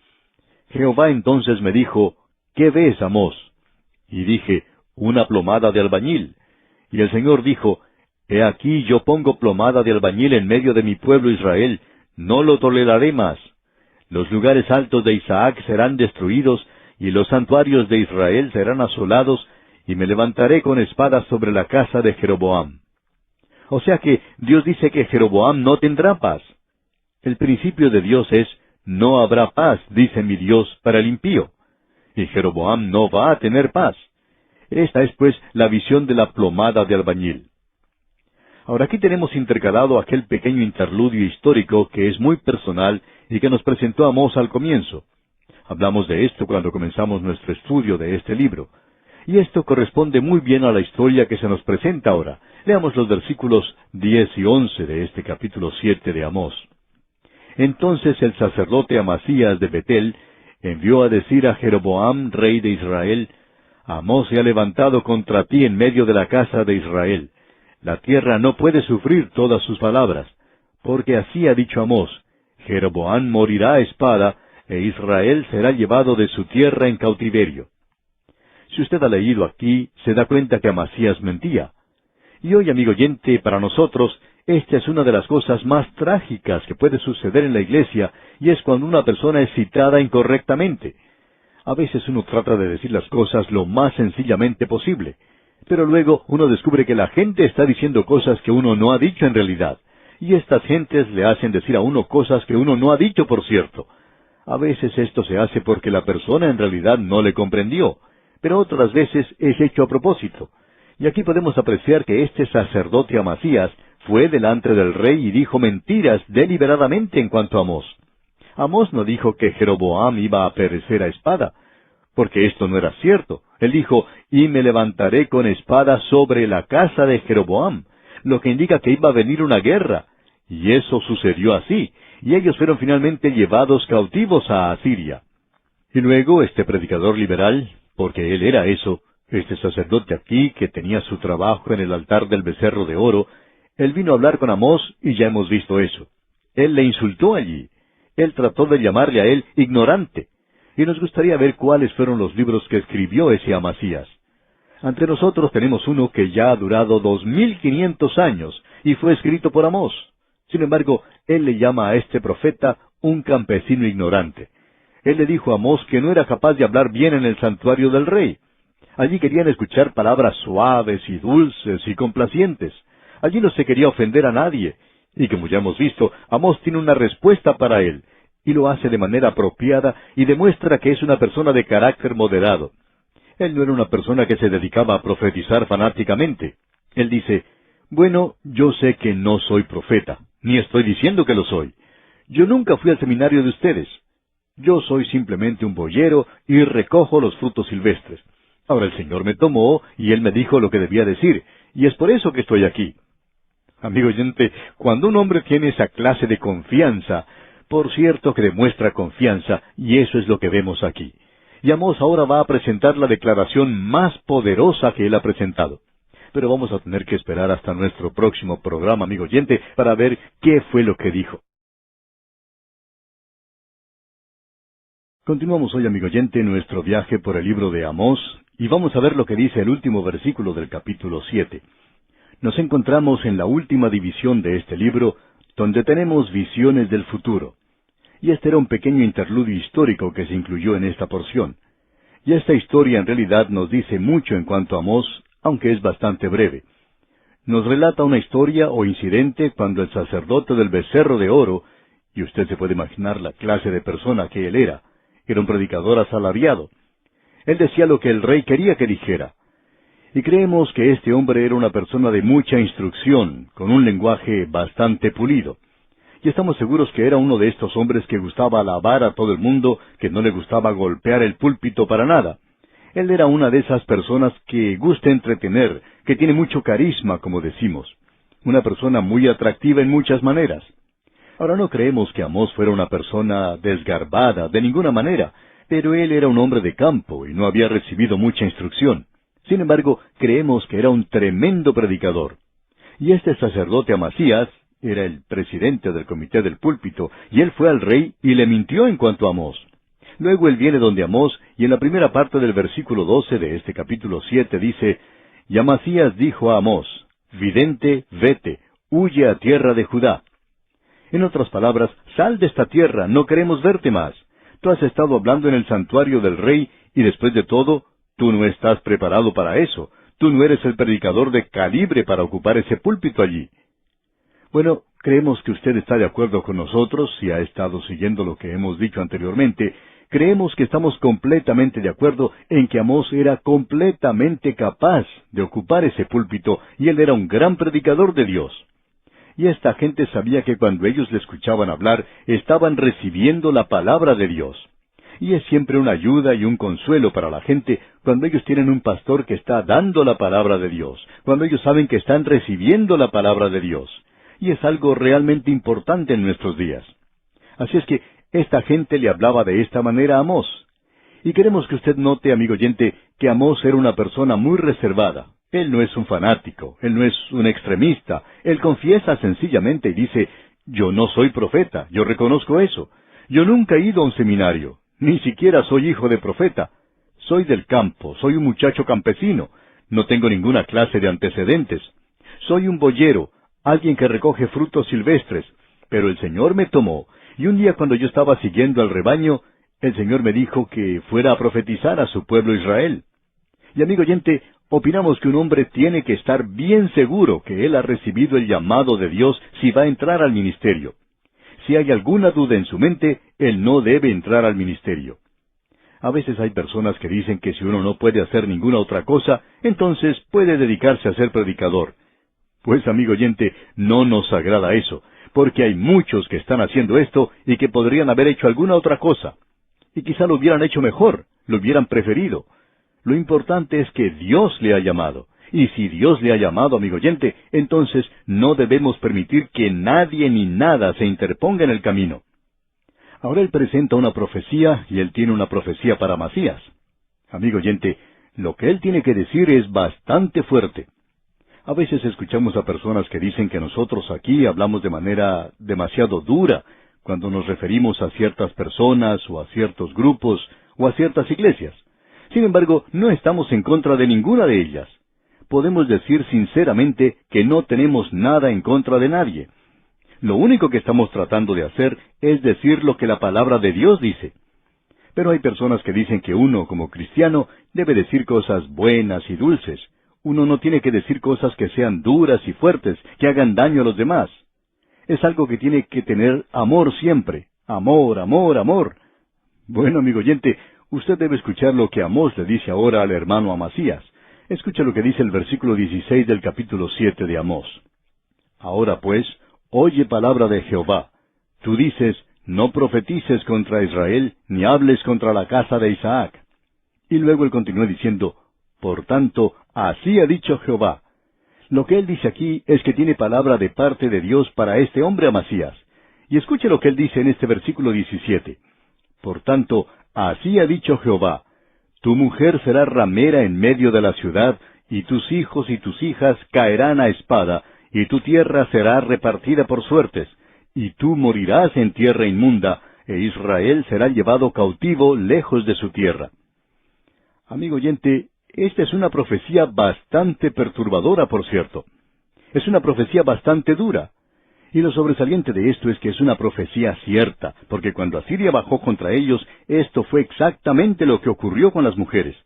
Jehová entonces me dijo: ¿Qué ves, Amós? Y dije: Una plomada de albañil. Y el Señor dijo: He aquí yo pongo plomada de albañil en medio de mi pueblo Israel, no lo toleraré más. Los lugares altos de Isaac serán destruidos, y los santuarios de Israel serán asolados, y me levantaré con espada sobre la casa de Jeroboam. O sea que Dios dice que Jeroboam no tendrá paz. El principio de Dios es: no habrá paz, dice mi Dios, para el impío. Y Jeroboam no va a tener paz. Esta es pues la visión de la plomada de albañil. Ahora aquí tenemos intercalado aquel pequeño interludio histórico que es muy personal y que nos presentó Amós al comienzo. Hablamos de esto cuando comenzamos nuestro estudio de este libro. Y esto corresponde muy bien a la historia que se nos presenta ahora. Leamos los versículos 10 y 11 de este capítulo 7 de Amós. Entonces el sacerdote Amasías de Betel envió a decir a Jeroboam, rey de Israel: Amós se ha levantado contra ti en medio de la casa de Israel. La tierra no puede sufrir todas sus palabras, porque así ha dicho Amós: Jeroboam morirá a espada, e Israel será llevado de su tierra en cautiverio. Si usted ha leído aquí, se da cuenta que Amasías mentía. Y hoy, amigo oyente, para nosotros, esta es una de las cosas más trágicas que puede suceder en la iglesia, y es cuando una persona es citada incorrectamente. A veces uno trata de decir las cosas lo más sencillamente posible, pero luego uno descubre que la gente está diciendo cosas que uno no ha dicho en realidad, Y estas gentes le hacen decir a uno cosas que uno no ha dicho, por cierto. A veces esto se hace porque la persona en realidad no le comprendió, pero otras veces es hecho a propósito. Y aquí podemos apreciar que este sacerdote Amasías fue delante del rey y dijo mentiras deliberadamente en cuanto a Amós. Amós no dijo que Jeroboam iba a perecer a espada, porque esto no era cierto. Él dijo, y me levantaré con espada sobre la casa de Jeroboam, lo que indica que iba a venir una guerra. Y eso sucedió así, y ellos fueron finalmente llevados cautivos a Asiria. Y luego este predicador liberal, porque él era eso, este sacerdote aquí que tenía su trabajo en el altar del becerro de oro, él vino a hablar con Amós y ya hemos visto eso. Él le insultó allí. Él trató de llamarle a él ignorante. Y nos gustaría ver cuáles fueron los libros que escribió ese Amasías. Ante nosotros tenemos uno que ya ha durado 2500 años y fue escrito por Amós. Sin embargo, él le llama a este profeta un campesino ignorante. Él le dijo a Amós que no era capaz de hablar bien en el santuario del rey. Allí querían escuchar palabras suaves y dulces y complacientes. Allí no se quería ofender a nadie. Y como ya hemos visto, Amós tiene una respuesta para él, y lo hace de manera apropiada y demuestra que es una persona de carácter moderado. Él no era una persona que se dedicaba a profetizar fanáticamente. Él dice, bueno, yo sé que no soy profeta, ni estoy diciendo que lo soy. Yo nunca fui al seminario de ustedes. Yo soy simplemente un boyero y recojo los frutos silvestres. Ahora el Señor me tomó y Él me dijo lo que debía decir, y es por eso que estoy aquí. Amigo oyente, cuando un hombre tiene esa clase de confianza, por cierto que demuestra confianza, y eso es lo que vemos aquí. Y Amós ahora va a presentar la declaración más poderosa que él ha presentado. Pero vamos a tener que esperar hasta nuestro próximo programa, amigo oyente, para ver qué fue lo que dijo. Continuamos hoy, amigo oyente, nuestro viaje por el libro de Amós, y vamos a ver lo que dice el último versículo del capítulo 7. Nos encontramos en la última división de este libro, donde tenemos visiones del futuro. Y este era un pequeño interludio histórico que se incluyó en esta porción. Y esta historia en realidad nos dice mucho en cuanto a Amós, aunque es bastante breve. Nos relata una historia o incidente cuando el sacerdote del becerro de oro, y usted se puede imaginar la clase de persona que él era un predicador asalariado. Él decía lo que el rey quería que dijera. Y creemos que este hombre era una persona de mucha instrucción, con un lenguaje bastante pulido. Y estamos seguros que era uno de estos hombres que gustaba alabar a todo el mundo, que no le gustaba golpear el púlpito para nada. Él era una de esas personas que gusta entretener, que tiene mucho carisma, como decimos. Una persona muy atractiva en muchas maneras. Ahora no creemos que Amós fuera una persona desgarbada, de ninguna manera, pero él era un hombre de campo y no había recibido mucha instrucción. Sin embargo, creemos que era un tremendo predicador. Y este sacerdote Amasías era el presidente del comité del púlpito, y él fue al rey y le mintió en cuanto a Amós. Luego él viene donde Amós, y en la primera parte del versículo 12 de este capítulo 7 dice, y Amasías dijo a Amós, vidente, vete, huye a tierra de Judá. En otras palabras, sal de esta tierra, no queremos verte más. Tú has estado hablando en el santuario del rey, y después de todo, tú no estás preparado para eso. Tú no eres el predicador de calibre para ocupar ese púlpito allí. Bueno, creemos que usted está de acuerdo con nosotros, si ha estado siguiendo lo que hemos dicho anteriormente. Creemos que estamos completamente de acuerdo en que Amós era completamente capaz de ocupar ese púlpito, y él era un gran predicador de Dios. Y esta gente sabía que cuando ellos le escuchaban hablar, estaban recibiendo la palabra de Dios. Y es siempre una ayuda y un consuelo para la gente cuando ellos tienen un pastor que está dando la palabra de Dios, cuando ellos saben que están recibiendo la palabra de Dios. Y es algo realmente importante en nuestros días. Así es que esta gente le hablaba de esta manera a Amós. Y queremos que usted note, amigo oyente, que Amós era una persona muy reservada. Él no es un fanático, él no es un extremista. Él confiesa sencillamente y dice, yo no soy profeta, yo reconozco eso. Yo nunca he ido a un seminario, ni siquiera soy hijo de profeta. Soy del campo, soy un muchacho campesino, no tengo ninguna clase de antecedentes. Soy un boyero, alguien que recoge frutos silvestres, pero el Señor me tomó, y un día cuando yo estaba siguiendo al rebaño, el Señor me dijo que fuera a profetizar a su pueblo Israel. Y amigo oyente, Opinamos que un hombre tiene que estar bien seguro que él ha recibido el llamado de Dios si va a entrar al ministerio. Si hay alguna duda en su mente, él no debe entrar al ministerio. A veces hay personas que dicen que si uno no puede hacer ninguna otra cosa, entonces puede dedicarse a ser predicador. Pues, amigo oyente, no nos agrada eso, porque hay muchos que están haciendo esto y que podrían haber hecho alguna otra cosa. Y quizá lo hubieran hecho mejor, lo hubieran preferido. Lo importante es que Dios le ha llamado. Y si Dios le ha llamado, amigo oyente, entonces no debemos permitir que nadie ni nada se interponga en el camino. Ahora él presenta una profecía, y él tiene una profecía para Amasías. Amigo oyente, lo que él tiene que decir es bastante fuerte. A veces escuchamos a personas que dicen que nosotros aquí hablamos de manera demasiado dura, cuando nos referimos a ciertas personas, o a ciertos grupos, o a ciertas iglesias. Sin embargo, no estamos en contra de ninguna de ellas. Podemos decir sinceramente que no tenemos nada en contra de nadie. Lo único que estamos tratando de hacer es decir lo que la palabra de Dios dice. Pero hay personas que dicen que uno, como cristiano, debe decir cosas buenas y dulces. Uno no tiene que decir cosas que sean duras y fuertes, que hagan daño a los demás. Es algo que tiene que tener amor siempre. Amor, amor, amor. Bueno, amigo oyente, usted debe escuchar lo que Amós le dice ahora al hermano Amasías. Escucha lo que dice el versículo 16 del capítulo 7 de Amós. Ahora pues, oye palabra de Jehová. Tú dices, no profetices contra Israel, ni hables contra la casa de Isaac. Y luego él continúa diciendo, por tanto, así ha dicho Jehová. Lo que él dice aquí es que tiene palabra de parte de Dios para este hombre Amasías. Y escuche lo que él dice en este versículo 17. Por tanto, así ha dicho Jehová. Tu mujer será ramera en medio de la ciudad, y tus hijos y tus hijas caerán a espada, y tu tierra será repartida por suertes, y tú morirás en tierra inmunda, e Israel será llevado cautivo lejos de su tierra. Amigo oyente, esta es una profecía bastante perturbadora, por cierto. Es una profecía bastante dura. Y lo sobresaliente de esto es que es una profecía cierta, porque cuando Asiria bajó contra ellos, esto fue exactamente lo que ocurrió con las mujeres.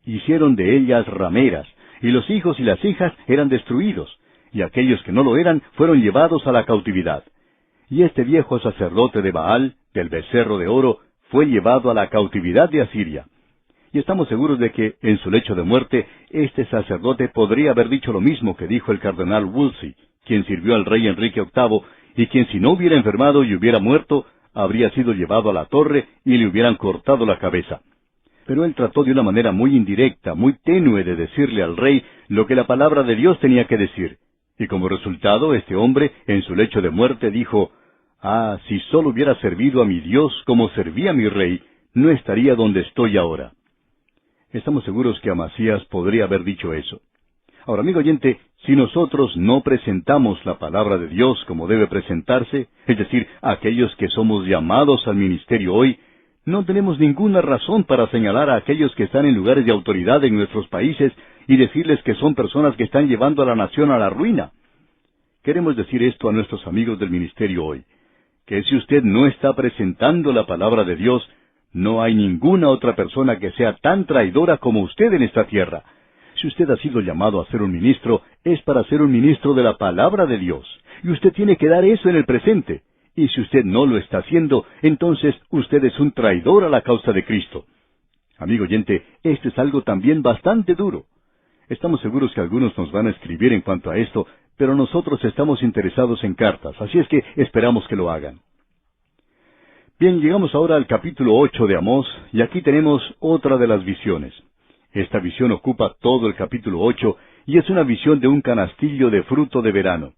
Hicieron de ellas rameras, y los hijos y las hijas eran destruidos, y aquellos que no lo eran fueron llevados a la cautividad. Y este viejo sacerdote de Baal, del becerro de oro, fue llevado a la cautividad de Asiria. Y estamos seguros de que, en su lecho de muerte, este sacerdote podría haber dicho lo mismo que dijo el cardenal Wolsey, quien sirvió al rey Enrique VIII, y quien si no hubiera enfermado y hubiera muerto, habría sido llevado a la torre y le hubieran cortado la cabeza. Pero él trató de una manera muy indirecta, muy tenue de decirle al rey lo que la palabra de Dios tenía que decir. Y como resultado, este hombre, en su lecho de muerte, dijo, «Ah, si solo hubiera servido a mi Dios como servía a mi rey, no estaría donde estoy ahora». Estamos seguros que Amasías podría haber dicho eso. Ahora, amigo oyente, si nosotros no presentamos la palabra de Dios como debe presentarse, es decir, aquellos que somos llamados al ministerio hoy, no tenemos ninguna razón para señalar a aquellos que están en lugares de autoridad en nuestros países y decirles que son personas que están llevando a la nación a la ruina. Queremos decir esto a nuestros amigos del ministerio hoy, que si usted no está presentando la palabra de Dios, no hay ninguna otra persona que sea tan traidora como usted en esta tierra. Si usted ha sido llamado a ser un ministro, es para ser un ministro de la palabra de Dios. Y usted tiene que dar eso en el presente. Y si usted no lo está haciendo, entonces usted es un traidor a la causa de Cristo. Amigo oyente, esto es algo también bastante duro. Estamos seguros que algunos nos van a escribir en cuanto a esto, pero nosotros estamos interesados en cartas, así es que esperamos que lo hagan. Bien, llegamos ahora al capítulo 8 de Amós, y aquí tenemos otra de las visiones. Esta visión ocupa todo el capítulo 8, y es una visión de un canastillo de fruto de verano.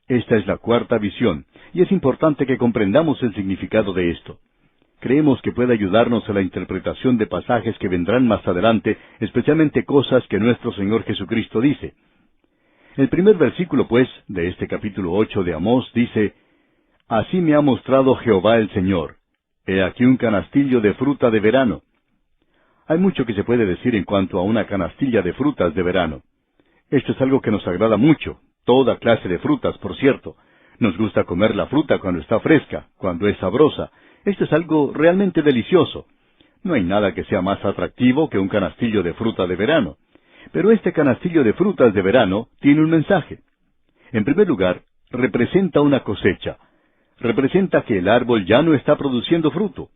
Esta es la cuarta visión, y es importante que comprendamos el significado de esto. Creemos que puede ayudarnos a la interpretación de pasajes que vendrán más adelante, especialmente cosas que nuestro Señor Jesucristo dice. El primer versículo, pues, de este capítulo 8 de Amós dice, «Así me ha mostrado Jehová el Señor. He aquí un canastillo de fruta de verano». Hay mucho que se puede decir en cuanto a una canastilla de frutas de verano. Esto es algo que nos agrada mucho, toda clase de frutas, por cierto. Nos gusta comer la fruta cuando está fresca, cuando es sabrosa. Esto es algo realmente delicioso. No hay nada que sea más atractivo que un canastillo de fruta de verano. Pero este canastillo de frutas de verano tiene un mensaje. En primer lugar, representa una cosecha. Representa que el árbol ya no está produciendo fruto.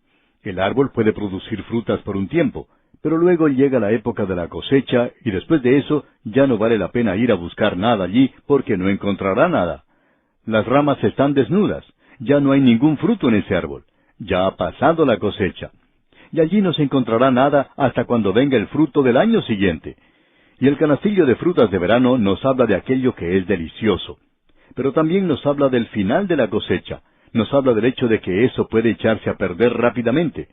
El árbol puede producir frutas por un tiempo, pero luego llega la época de la cosecha y después de eso ya no vale la pena ir a buscar nada allí porque no encontrará nada. Las ramas están desnudas, ya no hay ningún fruto en ese árbol, ya ha pasado la cosecha. Y allí no se encontrará nada hasta cuando venga el fruto del año siguiente. Y el canastillo de frutas de verano nos habla de aquello que es delicioso. Pero también nos habla del final de la cosecha, nos habla del hecho de que eso puede echarse a perder rápidamente.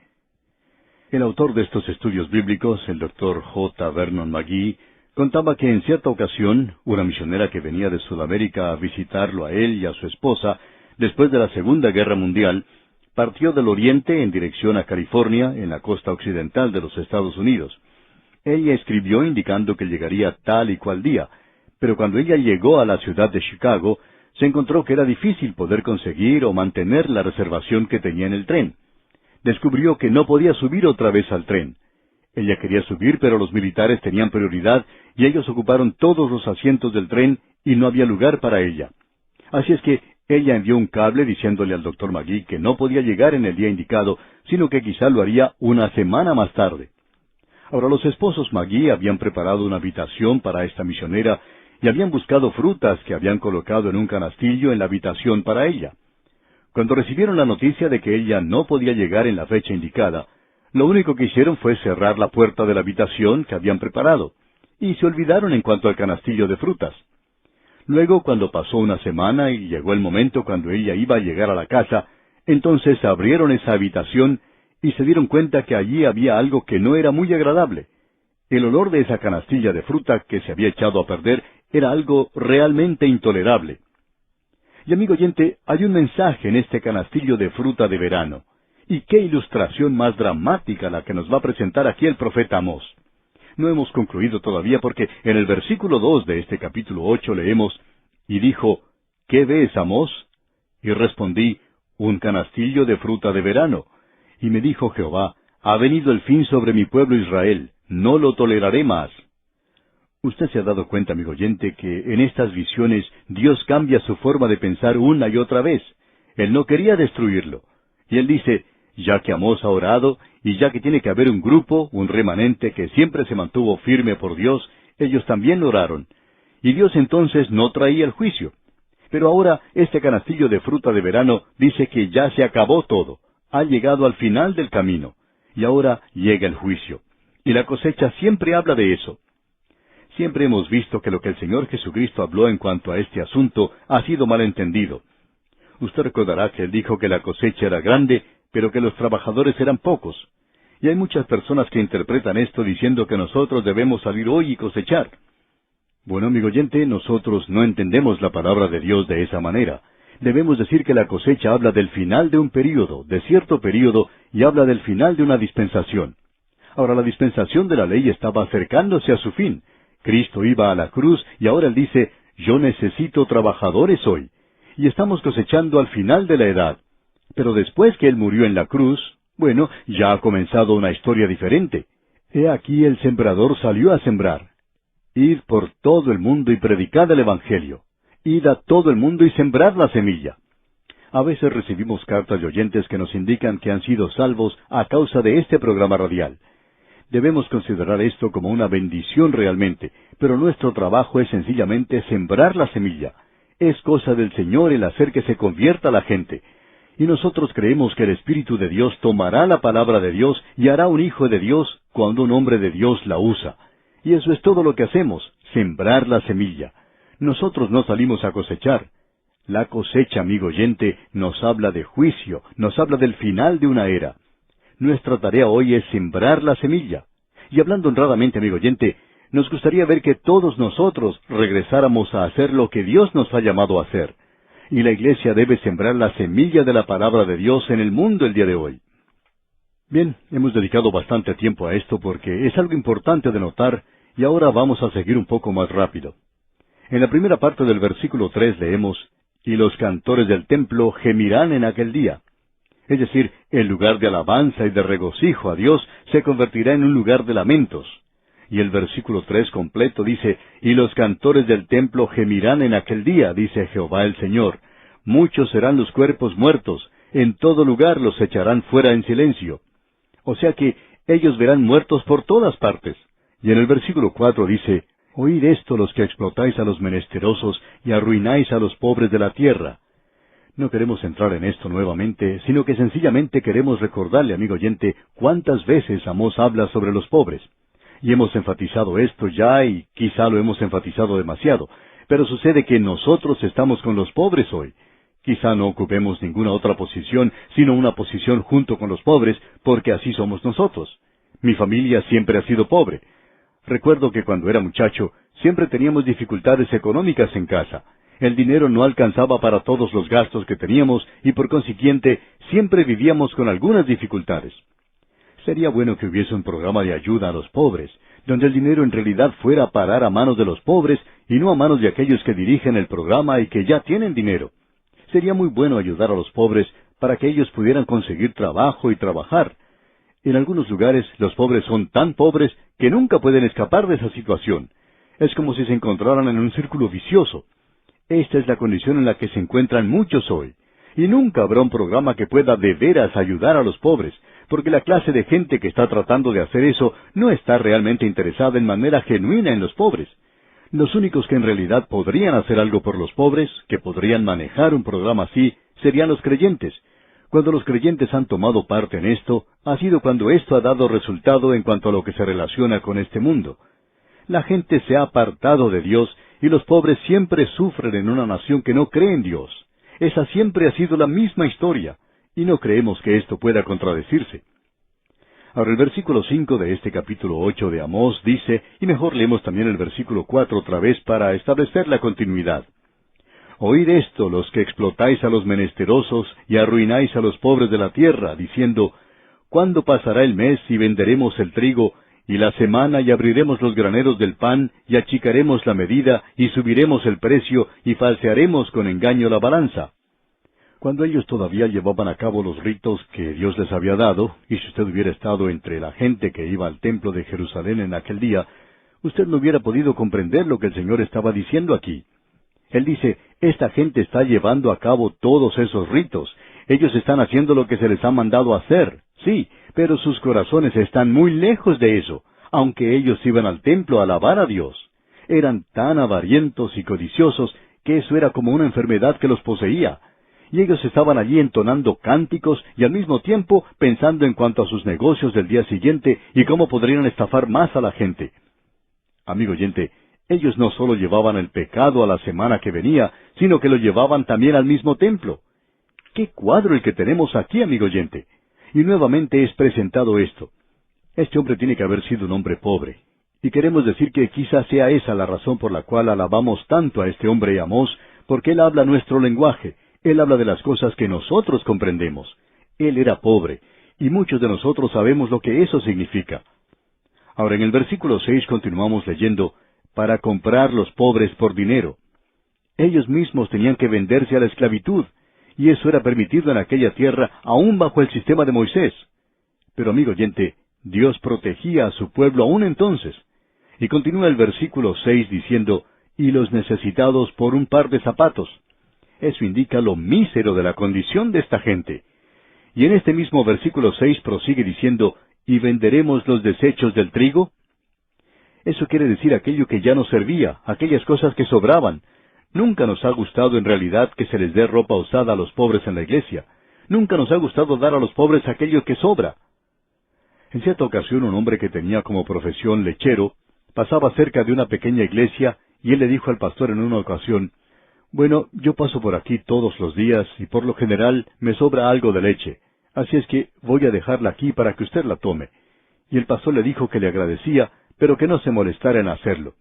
El autor de estos estudios bíblicos, el Dr. J. Vernon McGee, contaba que en cierta ocasión, una misionera que venía de Sudamérica a visitarlo a él y a su esposa, después de la Segunda Guerra Mundial, partió del oriente en dirección a California, en la costa occidental de los Estados Unidos. Ella escribió indicando que llegaría tal y cual día, pero cuando ella llegó a la ciudad de Chicago, se encontró que era difícil poder conseguir o mantener la reservación que tenía en el tren. Descubrió que no podía subir otra vez al tren. Ella quería subir, pero los militares tenían prioridad y ellos ocuparon todos los asientos del tren y no había lugar para ella. Así es que ella envió un cable diciéndole al Dr. McGee que no podía llegar en el día indicado, sino que quizá lo haría una semana más tarde. Ahora los esposos McGee habían preparado una habitación para esta misionera y habían buscado frutas que habían colocado en un canastillo en la habitación para ella. Cuando recibieron la noticia de que ella no podía llegar en la fecha indicada, lo único que hicieron fue cerrar la puerta de la habitación que habían preparado, y se olvidaron en cuanto al canastillo de frutas. Luego, cuando pasó una semana y llegó el momento cuando ella iba a llegar a la casa, entonces abrieron esa habitación y se dieron cuenta que allí había algo que no era muy agradable. El olor de esa canastilla de fruta que se había echado a perder era algo realmente intolerable. Y amigo oyente, hay un mensaje en este canastillo de fruta de verano. Y qué ilustración más dramática la que nos va a presentar aquí el profeta Amós. No hemos concluido todavía porque en el versículo 2 de este capítulo 8 leemos, y dijo, ¿qué ves, Amós? Y respondí, un canastillo de fruta de verano. Y me dijo Jehová, ha venido el fin sobre mi pueblo Israel, no lo toleraré más. Usted se ha dado cuenta, amigo oyente, que en estas visiones Dios cambia su forma de pensar una y otra vez. Él no quería destruirlo. Y él dice, ya que Amós ha orado, y ya que tiene que haber un grupo, un remanente que siempre se mantuvo firme por Dios, ellos también oraron. Y Dios entonces no traía el juicio. Pero ahora este canastillo de fruta de verano dice que ya se acabó todo. Ha llegado al final del camino. Y ahora llega el juicio. Y la cosecha siempre habla de eso. Siempre hemos visto que lo que el Señor Jesucristo habló en cuanto a este asunto ha sido malentendido. Usted recordará que Él dijo que la cosecha era grande, pero que los trabajadores eran pocos. Y hay muchas personas que interpretan esto diciendo que nosotros debemos salir hoy y cosechar. Bueno, amigo oyente, nosotros no entendemos la palabra de Dios de esa manera. Debemos decir que la cosecha habla del final de un período, de cierto período, y habla del final de una dispensación. Ahora, la dispensación de la ley estaba acercándose a su fin. Cristo iba a la cruz y ahora Él dice, yo necesito trabajadores hoy. Y estamos cosechando al final de la edad. Pero después que Él murió en la cruz, bueno, ya ha comenzado una historia diferente. He aquí el sembrador salió a sembrar. Id por todo el mundo y predicad el Evangelio. Id a todo el mundo y sembrad la semilla. A veces recibimos cartas de oyentes que nos indican que han sido salvos a causa de este programa radial. Debemos considerar esto como una bendición realmente, pero nuestro trabajo es sencillamente sembrar la semilla. Es cosa del Señor el hacer que se convierta la gente. Y nosotros creemos que el Espíritu de Dios tomará la palabra de Dios y hará un hijo de Dios cuando un hombre de Dios la usa. Y eso es todo lo que hacemos, sembrar la semilla. Nosotros no salimos a cosechar. La cosecha, amigo oyente, nos habla de juicio, nos habla del final de una era. Nuestra tarea hoy es sembrar la semilla. Y hablando honradamente, amigo oyente, nos gustaría ver que todos nosotros regresáramos a hacer lo que Dios nos ha llamado a hacer. Y la iglesia debe sembrar la semilla de la palabra de Dios en el mundo el día de hoy. Bien, hemos dedicado bastante tiempo a esto porque es algo importante de notar y ahora vamos a seguir un poco más rápido. En la primera parte del versículo 3 leemos, y los cantores del templo gemirán en aquel día. Es decir, el lugar de alabanza y de regocijo a Dios se convertirá en un lugar de lamentos. Y el versículo 3 completo dice, y los cantores del templo gemirán en aquel día, dice Jehová el Señor. Muchos serán los cuerpos muertos, en todo lugar los echarán fuera en silencio. O sea que ellos verán muertos por todas partes. Y en el versículo 4 dice, oíd esto los que explotáis a los menesterosos y arruináis a los pobres de la tierra. No queremos entrar en esto nuevamente, sino que sencillamente queremos recordarle, amigo oyente, cuántas veces Amós habla sobre los pobres. Y hemos enfatizado esto ya y quizá lo hemos enfatizado demasiado, pero sucede que nosotros estamos con los pobres hoy. Quizá no ocupemos ninguna otra posición, sino una posición junto con los pobres, porque así somos nosotros. Mi familia siempre ha sido pobre. Recuerdo que cuando era muchacho, siempre teníamos dificultades económicas en casa. El dinero no alcanzaba para todos los gastos que teníamos y por consiguiente siempre vivíamos con algunas dificultades. Sería bueno que hubiese un programa de ayuda a los pobres, donde el dinero en realidad fuera a parar a manos de los pobres y no a manos de aquellos que dirigen el programa y que ya tienen dinero. Sería muy bueno ayudar a los pobres para que ellos pudieran conseguir trabajo y trabajar. En algunos lugares los pobres son tan pobres que nunca pueden escapar de esa situación. Es como si se encontraran en un círculo vicioso. Esta es la condición en la que se encuentran muchos hoy. Y nunca habrá un programa que pueda de veras ayudar a los pobres, porque la clase de gente que está tratando de hacer eso no está realmente interesada en manera genuina en los pobres. Los únicos que en realidad podrían hacer algo por los pobres, que podrían manejar un programa así, serían los creyentes. Cuando los creyentes han tomado parte en esto, ha sido cuando esto ha dado resultado en cuanto a lo que se relaciona con este mundo. La gente se ha apartado de Dios y los pobres siempre sufren en una nación que no cree en Dios. Esa siempre ha sido la misma historia, y no creemos que esto pueda contradecirse. Ahora el versículo 5 de este capítulo 8 de Amós dice, y mejor leemos también el versículo 4 otra vez para establecer la continuidad. Oíd esto los que explotáis a los menesterosos y arruináis a los pobres de la tierra, diciendo, ¿cuándo pasará el mes y venderemos el trigo, y la semana y abriremos los graneros del pan, y achicaremos la medida, y subiremos el precio, y falsearemos con engaño la balanza? Cuando ellos todavía llevaban a cabo los ritos que Dios les había dado, y si usted hubiera estado entre la gente que iba al templo de Jerusalén en aquel día, usted no hubiera podido comprender lo que el Señor estaba diciendo aquí. Él dice, esta gente está llevando a cabo todos esos ritos. Ellos están haciendo lo que se les ha mandado hacer, sí, pero sus corazones están muy lejos de eso, aunque ellos iban al templo a alabar a Dios. Eran tan avarientos y codiciosos que eso era como una enfermedad que los poseía. Y ellos estaban allí entonando cánticos y al mismo tiempo pensando en cuanto a sus negocios del día siguiente y cómo podrían estafar más a la gente. Amigo oyente, ellos no solo llevaban el pecado a la semana que venía, sino que lo llevaban también al mismo templo. ¡Qué cuadro el que tenemos aquí, amigo oyente! Y nuevamente es presentado esto. Este hombre tiene que haber sido un hombre pobre. Y queremos decir que quizás sea esa la razón por la cual alabamos tanto a este hombre Amós, porque él habla nuestro lenguaje. Él habla de las cosas que nosotros comprendemos. Él era pobre, y muchos de nosotros sabemos lo que eso significa. Ahora en el versículo 6 continuamos leyendo, para comprar los pobres por dinero. Ellos mismos tenían que venderse a la esclavitud, y eso era permitido en aquella tierra aún bajo el sistema de Moisés. Pero amigo oyente, Dios protegía a su pueblo aún entonces. Y continúa el versículo 6 diciendo, y los necesitados por un par de zapatos. Eso indica lo mísero de la condición de esta gente. Y en este mismo versículo 6 prosigue diciendo, ¿y venderemos los desechos del trigo? Eso quiere decir aquello que ya no servía, aquellas cosas que sobraban. Nunca nos ha gustado en realidad que se les dé ropa usada a los pobres en la iglesia. Nunca nos ha gustado dar a los pobres aquello que sobra. En cierta ocasión un hombre que tenía como profesión lechero pasaba cerca de una pequeña iglesia y él le dijo al pastor en una ocasión, bueno, yo paso por aquí todos los días y por lo general me sobra algo de leche, así es que voy a dejarla aquí para que usted la tome. Y el pastor le dijo que le agradecía, pero que no se molestara en hacerlo.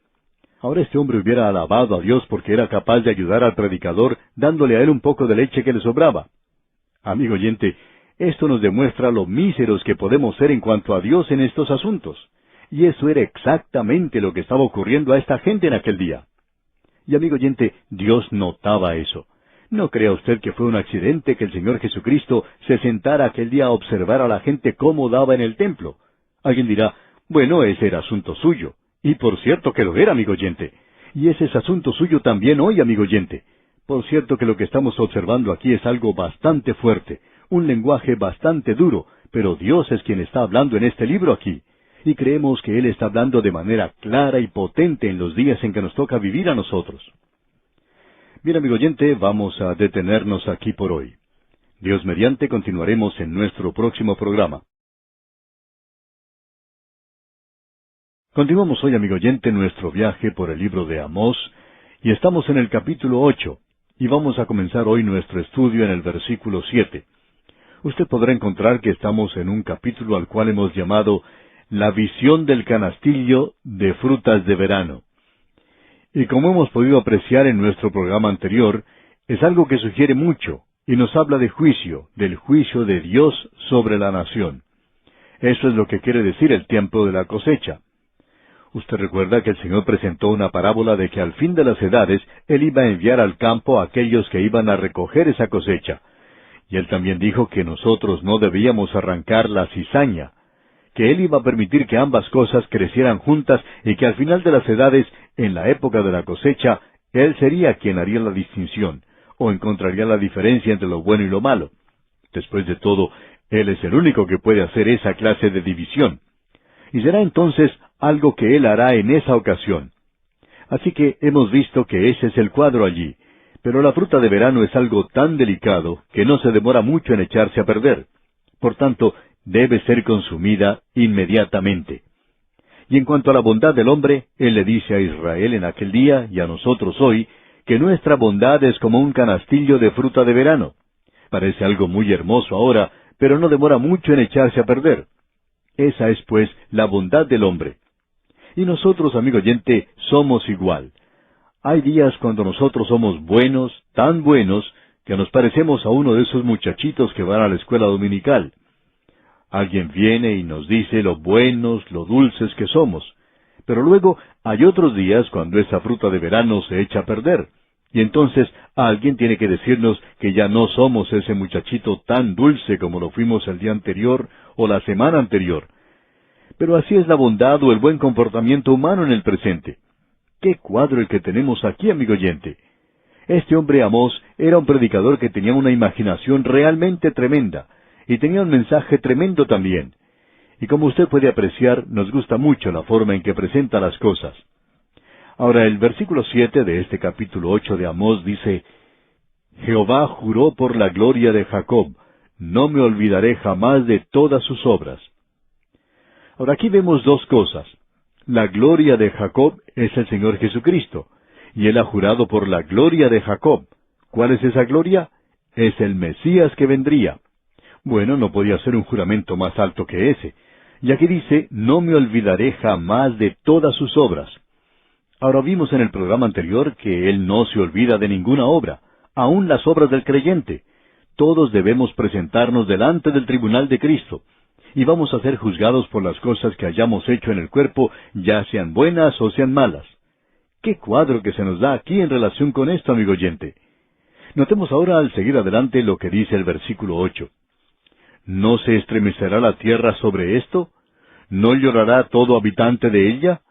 Ahora este hombre hubiera alabado a Dios porque era capaz de ayudar al predicador dándole a él un poco de leche que le sobraba. Amigo oyente, esto nos demuestra lo míseros que podemos ser en cuanto a Dios en estos asuntos. Y eso era exactamente lo que estaba ocurriendo a esta gente en aquel día. Y amigo oyente, Dios notaba eso. No crea usted que fue un accidente que el Señor Jesucristo se sentara aquel día a observar a la gente cómo daba en el templo. Alguien dirá, bueno, ese era asunto suyo. Y por cierto que lo era, amigo oyente. Y ese es asunto suyo también hoy, amigo oyente. Por cierto que lo que estamos observando aquí es algo bastante fuerte, un lenguaje bastante duro, pero Dios es quien está hablando en este libro aquí. Y creemos que Él está hablando de manera clara y potente en los días en que nos toca vivir a nosotros. Bien, amigo oyente, vamos a detenernos aquí por hoy. Dios mediante continuaremos en nuestro próximo programa. Continuamos hoy, amigo oyente, nuestro viaje por el libro de Amós, y estamos en el capítulo 8, y vamos a comenzar hoy nuestro estudio en el versículo 7. Usted podrá encontrar que estamos en un capítulo al cual hemos llamado La visión del canastillo de frutas de verano. Y como hemos podido apreciar en nuestro programa anterior, es algo que sugiere mucho, y nos habla de juicio, del juicio de Dios sobre la nación. Eso es lo que quiere decir el tiempo de la cosecha. Usted recuerda que el Señor presentó una parábola de que al fin de las edades Él iba a enviar al campo a aquellos que iban a recoger esa cosecha. Y Él también dijo que nosotros no debíamos arrancar la cizaña, que Él iba a permitir que ambas cosas crecieran juntas y que al final de las edades, en la época de la cosecha, Él sería quien haría la distinción, o encontraría la diferencia entre lo bueno y lo malo. Después de todo, Él es el único que puede hacer esa clase de división. Y será entonces algo que Él hará en esa ocasión. Así que hemos visto que ese es el cuadro allí. Pero la fruta de verano es algo tan delicado que no se demora mucho en echarse a perder. Por tanto, debe ser consumida inmediatamente. Y en cuanto a la bondad del hombre, Él le dice a Israel en aquel día y a nosotros hoy, que nuestra bondad es como un canastillo de fruta de verano. Parece algo muy hermoso ahora, pero no demora mucho en echarse a perder. Esa es, pues, la bondad del hombre. Y nosotros, amigo oyente, somos igual. Hay días cuando nosotros somos buenos, tan buenos, que nos parecemos a uno de esos muchachitos que van a la escuela dominical. Alguien viene y nos dice lo buenos, lo dulces que somos. Pero luego hay otros días cuando esa fruta de verano se echa a perder. Y entonces alguien tiene que decirnos que ya no somos ese muchachito tan dulce como lo fuimos el día anterior o la semana anterior. Pero así es la bondad o el buen comportamiento humano en el presente. ¡Qué cuadro el que tenemos aquí, amigo oyente! Este hombre Amós era un predicador que tenía una imaginación realmente tremenda, y tenía un mensaje tremendo también. Y como usted puede apreciar, nos gusta mucho la forma en que presenta las cosas. Ahora, el versículo 7 de este capítulo 8 de Amós dice, Jehová juró por la gloria de Jacob, no me olvidaré jamás de todas sus obras. Ahora aquí vemos dos cosas. La gloria de Jacob es el Señor Jesucristo, y Él ha jurado por la gloria de Jacob. ¿Cuál es esa gloria? Es el Mesías que vendría. Bueno, no podía ser un juramento más alto que ese. Y aquí dice, no me olvidaré jamás de todas sus obras. Ahora vimos en el programa anterior que Él no se olvida de ninguna obra, aun las obras del creyente. Todos debemos presentarnos delante del tribunal de Cristo, y vamos a ser juzgados por las cosas que hayamos hecho en el cuerpo, ya sean buenas o sean malas. ¡Qué cuadro que se nos da aquí en relación con esto, amigo oyente! Notemos ahora al seguir adelante lo que dice el versículo 8. ¿No se estremecerá la tierra sobre esto? ¿No llorará todo habitante de ella?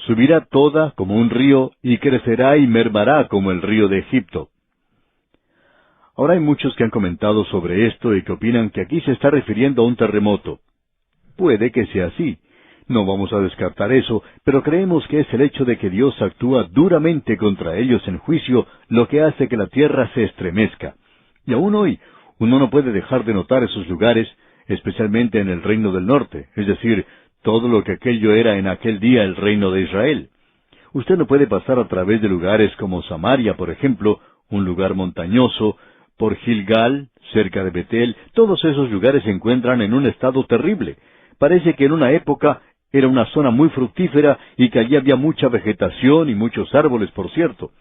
Subirá toda como un río, y crecerá y mermará como el río de Egipto. Ahora hay muchos que han comentado sobre esto y que opinan que aquí se está refiriendo a un terremoto. Puede que sea así. No vamos a descartar eso, pero creemos que es el hecho de que Dios actúa duramente contra ellos en juicio lo que hace que la tierra se estremezca. Y aún hoy, uno no puede dejar de notar esos lugares, especialmente en el reino del norte, es decir, todo lo que aquello era en aquel día el reino de Israel. Usted no puede pasar a través de lugares como Samaria, por ejemplo, un lugar montañoso, por Gilgal, cerca de Betel. Todos esos lugares se encuentran en un estado terrible. Parece que en una época era una zona muy fructífera y que allí había mucha vegetación y muchos árboles, por cierto.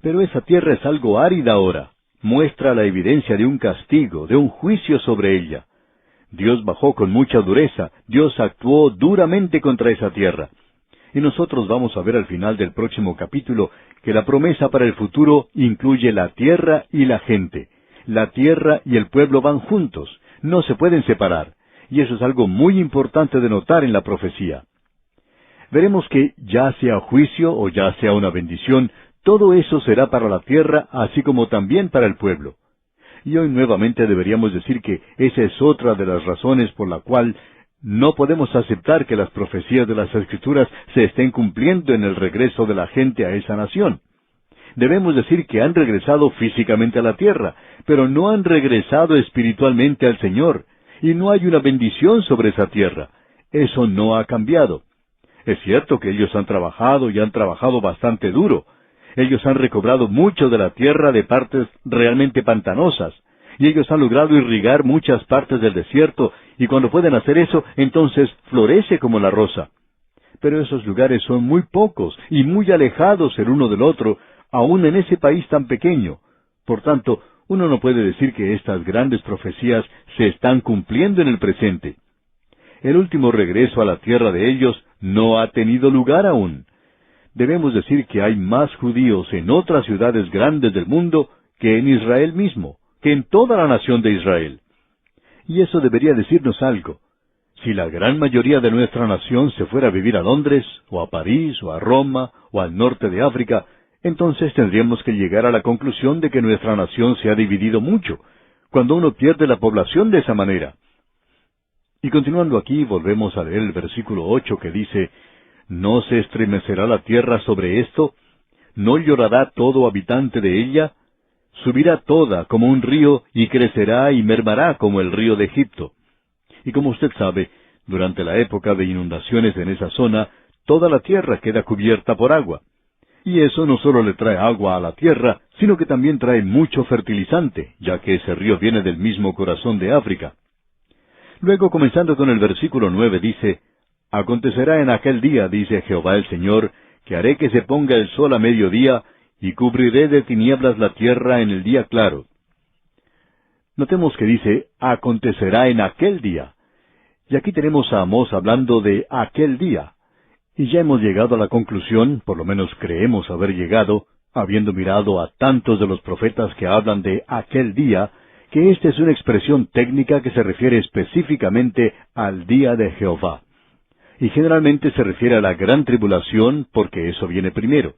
Pero esa tierra es algo árida ahora. Muestra la evidencia de un castigo, de un juicio sobre ella. Dios bajó con mucha dureza. Dios actuó duramente contra esa tierra. Y nosotros vamos a ver al final del próximo capítulo que la promesa para el futuro incluye la tierra y la gente. La tierra y el pueblo van juntos, no se pueden separar. Y eso es algo muy importante de notar en la profecía. veremos que ya sea juicio o ya sea una bendición, todo eso será para la tierra, así como también para el pueblo. Y hoy nuevamente deberíamos decir que esa es otra de las razones por la cual no podemos aceptar que las profecías de las Escrituras se estén cumpliendo en el regreso de la gente a esa nación. Debemos decir que han regresado físicamente a la tierra, pero no han regresado espiritualmente al Señor, y no hay una bendición sobre esa tierra. Eso no ha cambiado. Es cierto que ellos han trabajado y han trabajado bastante duro. Ellos han recobrado mucho de la tierra de partes realmente pantanosas, y ellos han logrado irrigar muchas partes del desierto, y cuando pueden hacer eso, entonces florece como la rosa. Pero esos lugares son muy pocos y muy alejados el uno del otro, aún en ese país tan pequeño. Por tanto, uno no puede decir que estas grandes profecías se están cumpliendo en el presente. El último regreso a la tierra de ellos no ha tenido lugar aún. Debemos decir que hay más judíos en otras ciudades grandes del mundo que en Israel mismo, que en toda la nación de Israel. Y eso debería decirnos algo. Si la gran mayoría de nuestra nación se fuera a vivir a Londres, o a París, o a Roma, o al norte de África, entonces tendríamos que llegar a la conclusión de que nuestra nación se ha dividido mucho, cuando uno pierde la población de esa manera. Y continuando aquí, volvemos a leer el versículo 8 que dice, ¿no se estremecerá la tierra sobre esto? ¿No llorará todo habitante de ella? Subirá toda como un río y crecerá y mermará como el río de Egipto. Y como usted sabe, durante la época de inundaciones en esa zona, toda la tierra queda cubierta por agua. Y eso no solo le trae agua a la tierra, sino que también trae mucho fertilizante, ya que ese río viene del mismo corazón de África. Luego, comenzando con el versículo 9, dice, «Acontecerá en aquel día, dice Jehová el Señor, que haré que se ponga el sol a mediodía, y cubriré de tinieblas la tierra en el día claro». Notemos que dice, «acontecerá en aquel día». Y aquí tenemos a Amós hablando de aquel día. Y ya hemos llegado a la conclusión, por lo menos creemos haber llegado, habiendo mirado a tantos de los profetas que hablan de aquel día, que esta es una expresión técnica que se refiere específicamente al día de Jehová. Y generalmente se refiere a la gran tribulación, porque eso viene primero.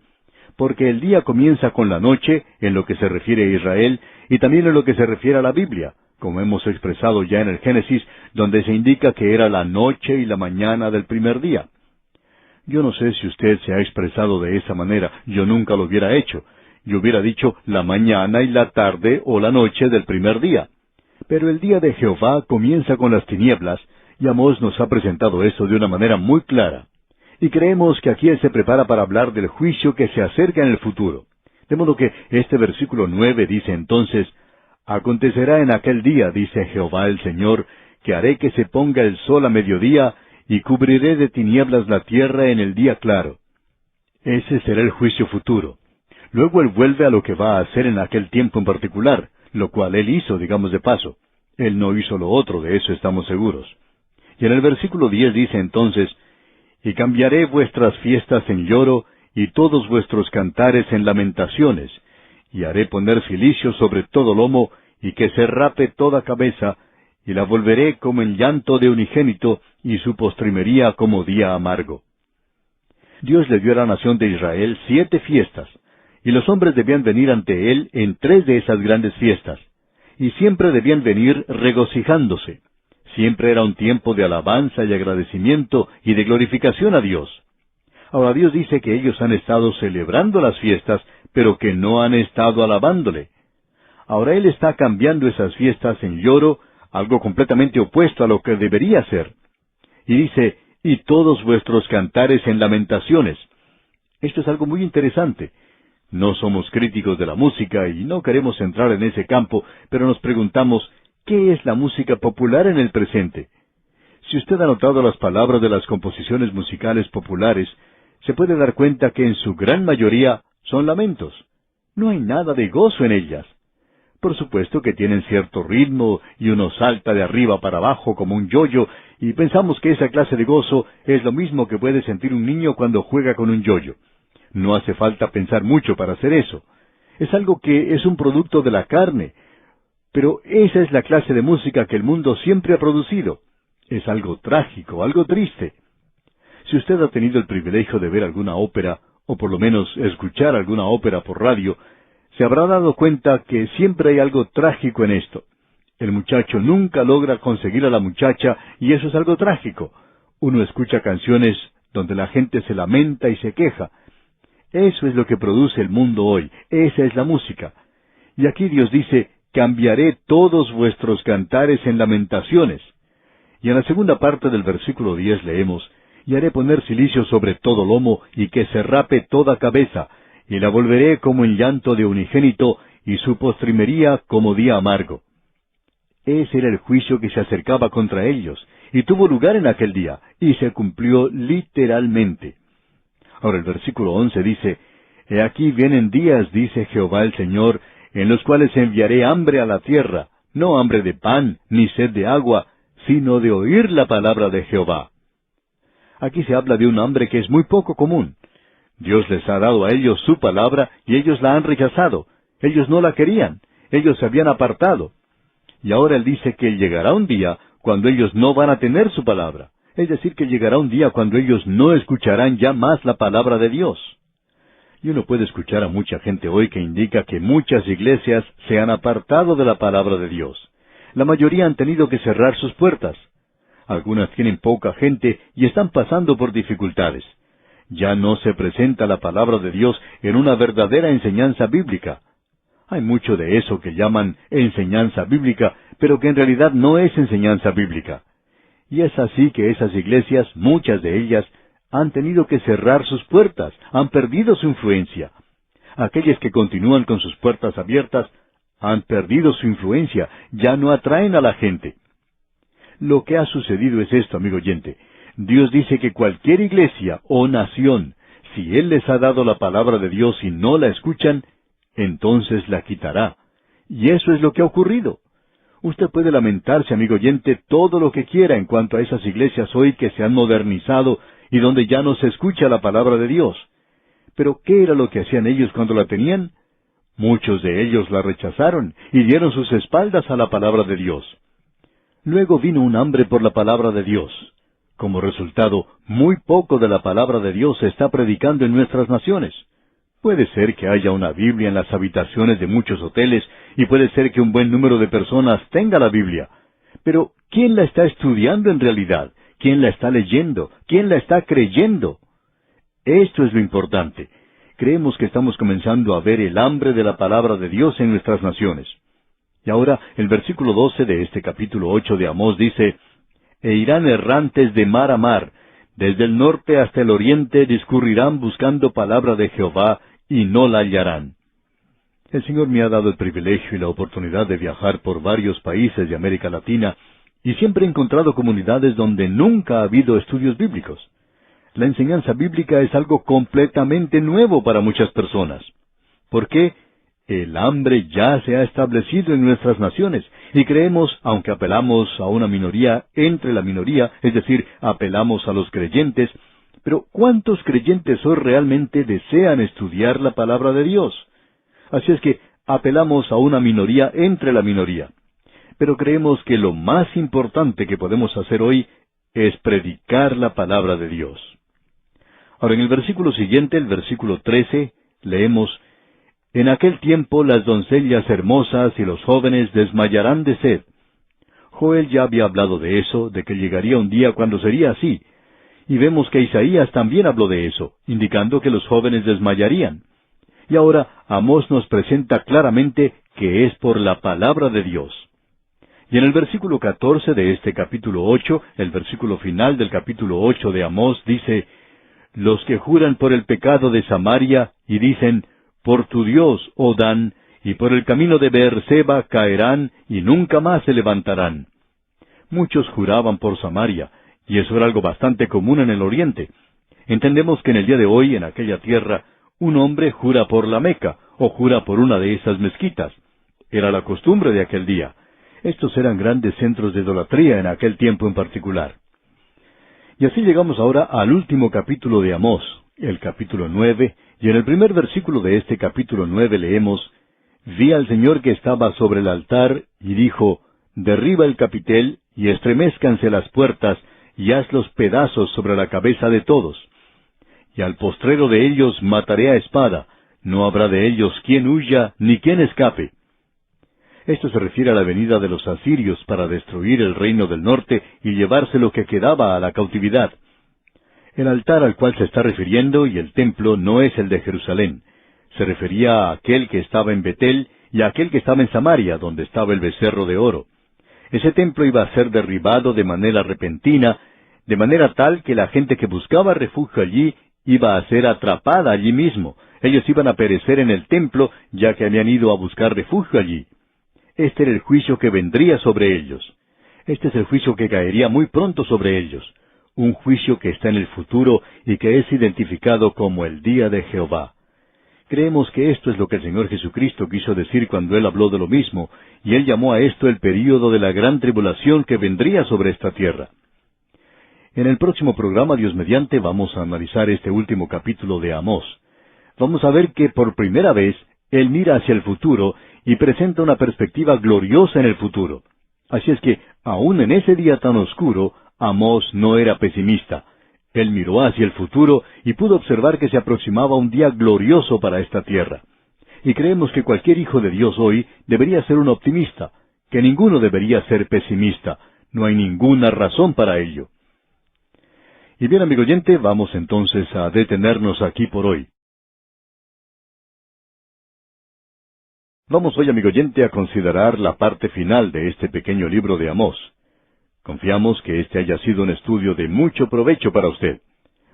Porque el día comienza con la noche, en lo que se refiere a Israel, y también en lo que se refiere a la Biblia, como hemos expresado ya en el Génesis, donde se indica que era la noche y la mañana del primer día. Yo no sé si usted se ha expresado de esa manera, yo nunca lo hubiera hecho. Yo hubiera dicho la mañana y la tarde o la noche del primer día. Pero el día de Jehová comienza con las tinieblas, y Amós nos ha presentado eso de una manera muy clara. Y creemos que aquí él se prepara para hablar del juicio que se acerca en el futuro. De modo que este versículo 9 dice entonces, «Acontecerá en aquel día, dice Jehová el Señor, que haré que se ponga el sol a mediodía, y cubriré de tinieblas la tierra en el día claro». Ese será el juicio futuro. Luego él vuelve a lo que va a hacer en aquel tiempo en particular, lo cual él hizo, digamos de paso. Él no hizo lo otro, de eso estamos seguros. Y en el versículo 10 dice entonces, «Y cambiaré vuestras fiestas en lloro, y todos vuestros cantares en lamentaciones, y haré poner cilicio sobre todo lomo, y que se rape toda cabeza, y la volveré como en llanto de unigénito, y su postrimería como día amargo». Dios le dio a la nación de Israel 7 fiestas, y los hombres debían venir ante Él en 3 de esas grandes fiestas, y siempre debían venir regocijándose. Siempre era un tiempo de alabanza y agradecimiento y de glorificación a Dios. Ahora Dios dice que ellos han estado celebrando las fiestas, pero que no han estado alabándole. Ahora Él está cambiando esas fiestas en lloro, algo completamente opuesto a lo que debería ser. Y dice, «y todos vuestros cantares en lamentaciones». Esto es algo muy interesante. No somos críticos de la música y no queremos entrar en ese campo, pero nos preguntamos, ¿qué es la música popular en el presente? Si usted ha notado las palabras de las composiciones musicales populares, se puede dar cuenta que en su gran mayoría son lamentos. No hay nada de gozo en ellas. Por supuesto que tienen cierto ritmo y uno salta de arriba para abajo como un yoyo, y pensamos que esa clase de gozo es lo mismo que puede sentir un niño cuando juega con un yoyo. No hace falta pensar mucho para hacer eso. Es algo que es un producto de la carne. Pero esa es la clase de música que el mundo siempre ha producido. Es algo trágico, algo triste. Si usted ha tenido el privilegio de ver alguna ópera, o por lo menos escuchar alguna ópera por radio, se habrá dado cuenta que siempre hay algo trágico en esto. El muchacho nunca logra conseguir a la muchacha, y eso es algo trágico. Uno escucha canciones donde la gente se lamenta y se queja. Eso es lo que produce el mundo hoy. Esa es la música. Y aquí Dios dice, cambiaré todos vuestros cantares en lamentaciones. Y en la segunda parte del versículo 10 leemos, y haré poner cilicio sobre todo lomo, y que se rape toda cabeza, y la volveré como en llanto de unigénito, y su postrimería como día amargo. Ese era el juicio que se acercaba contra ellos, y tuvo lugar en aquel día, y se cumplió literalmente. Ahora el versículo 11 dice, He aquí vienen días, dice Jehová el Señor, en los cuales enviaré hambre a la tierra, no hambre de pan, ni sed de agua, sino de oír la palabra de Jehová. Aquí se habla de un hambre que es muy poco común. Dios les ha dado a ellos su palabra, y ellos la han rechazado. Ellos no la querían, ellos se habían apartado. Y ahora Él dice que llegará un día cuando ellos no van a tener su palabra. Es decir, que llegará un día cuando ellos no escucharán ya más la palabra de Dios. Y uno puede escuchar a mucha gente hoy que indica que muchas iglesias se han apartado de la palabra de Dios. La mayoría han tenido que cerrar sus puertas. Algunas tienen poca gente y están pasando por dificultades. Ya no se presenta la palabra de Dios en una verdadera enseñanza bíblica. Hay mucho de eso que llaman enseñanza bíblica, pero que en realidad no es enseñanza bíblica. Y es así que esas iglesias, muchas de ellas, han tenido que cerrar sus puertas, han perdido su influencia. Aquellas que continúan con sus puertas abiertas, han perdido su influencia, ya no atraen a la gente. Lo que ha sucedido es esto, amigo oyente. Dios dice que cualquier iglesia o nación, si Él les ha dado la palabra de Dios y no la escuchan, entonces la quitará. Y eso es lo que ha ocurrido. Usted puede lamentarse, amigo oyente, todo lo que quiera en cuanto a esas iglesias hoy que se han modernizado y donde ya no se escucha la palabra de Dios. Pero ¿qué era lo que hacían ellos cuando la tenían? Muchos de ellos la rechazaron y dieron sus espaldas a la palabra de Dios. Luego vino un hambre por la palabra de Dios. Como resultado, muy poco de la palabra de Dios se está predicando en nuestras naciones. Puede ser que haya una Biblia en las habitaciones de muchos hoteles y puede ser que un buen número de personas tenga la Biblia. Pero, ¿quién la está estudiando en realidad? ¿Quién la está leyendo? ¿Quién la está creyendo? Esto es lo importante. Creemos que estamos comenzando a ver el hambre de la palabra de Dios en nuestras naciones. Y ahora, el versículo 12 de este capítulo 8 de Amós dice, E irán errantes de mar a mar, desde el norte hasta el oriente discurrirán buscando palabra de Jehová, y no la hallarán. El Señor me ha dado el privilegio y la oportunidad de viajar por varios países de América Latina, y siempre he encontrado comunidades donde nunca ha habido estudios bíblicos. La enseñanza bíblica es algo completamente nuevo para muchas personas. ¿Por qué? El hambre ya se ha establecido en nuestras naciones, y creemos, aunque apelamos a una minoría entre la minoría, es decir, apelamos a los creyentes, pero ¿cuántos creyentes hoy realmente desean estudiar la palabra de Dios? Así es que apelamos a una minoría entre la minoría. Pero creemos que lo más importante que podemos hacer hoy es predicar la palabra de Dios. Ahora, en el versículo siguiente, el versículo 13, leemos, En aquel tiempo las doncellas hermosas y los jóvenes desmayarán de sed. Joel ya había hablado de eso, de que llegaría un día cuando sería así. Y vemos que Isaías también habló de eso, indicando que los jóvenes desmayarían. Y ahora Amós nos presenta claramente que es por la palabra de Dios. Y en el versículo 14 de este capítulo 8, el versículo final del capítulo 8 de Amós, dice, Los que juran por el pecado de Samaria y dicen, Por tu Dios, oh Dan, y por el camino de Beerseba caerán y nunca más se levantarán. Muchos juraban por Samaria, y eso era algo bastante común en el oriente. Entendemos que en el día de hoy, en aquella tierra, un hombre jura por la Meca, o jura por una de esas mezquitas. Era la costumbre de aquel día. Estos eran grandes centros de idolatría en aquel tiempo en particular. Y así llegamos ahora al último capítulo de Amós, el capítulo 9, y en el primer versículo de este capítulo 9 leemos, Vi al Señor que estaba sobre el altar, y dijo, Derriba el capitel, y estremezcanse las puertas, y hazlos pedazos sobre la cabeza de todos. Y al postrero de ellos mataré a espada, no habrá de ellos quien huya ni quien escape. Esto se refiere a la venida de los asirios para destruir el reino del norte y llevarse lo que quedaba a la cautividad. El altar al cual se está refiriendo y el templo no es el de Jerusalén. Se refería a aquel que estaba en Betel y a aquel que estaba en Samaria, donde estaba el becerro de oro. Ese templo iba a ser derribado de manera repentina, de manera tal que la gente que buscaba refugio allí iba a ser atrapada allí mismo. Ellos iban a perecer en el templo, ya que habían ido a buscar refugio allí. Este era el juicio que vendría sobre ellos. Este es el juicio que caería muy pronto sobre ellos. Un juicio que está en el futuro y que es identificado como el día de Jehová. Creemos que esto es lo que el Señor Jesucristo quiso decir cuando Él habló de lo mismo, y Él llamó a esto el período de la gran tribulación que vendría sobre esta tierra. En el próximo programa, Dios mediante, vamos a analizar este último capítulo de Amós. Vamos a ver que por primera vez Él mira hacia el futuro y presenta una perspectiva gloriosa en el futuro. Así es que, aún en ese día tan oscuro, Amós no era pesimista. Él miró hacia el futuro y pudo observar que se aproximaba un día glorioso para esta tierra. Y creemos que cualquier hijo de Dios hoy debería ser un optimista, que ninguno debería ser pesimista. No hay ninguna razón para ello. Y bien, amigo oyente, vamos entonces a detenernos aquí por hoy. Vamos hoy, amigo oyente, a considerar la parte final de este pequeño libro de Amós. Confiamos que este haya sido un estudio de mucho provecho para usted.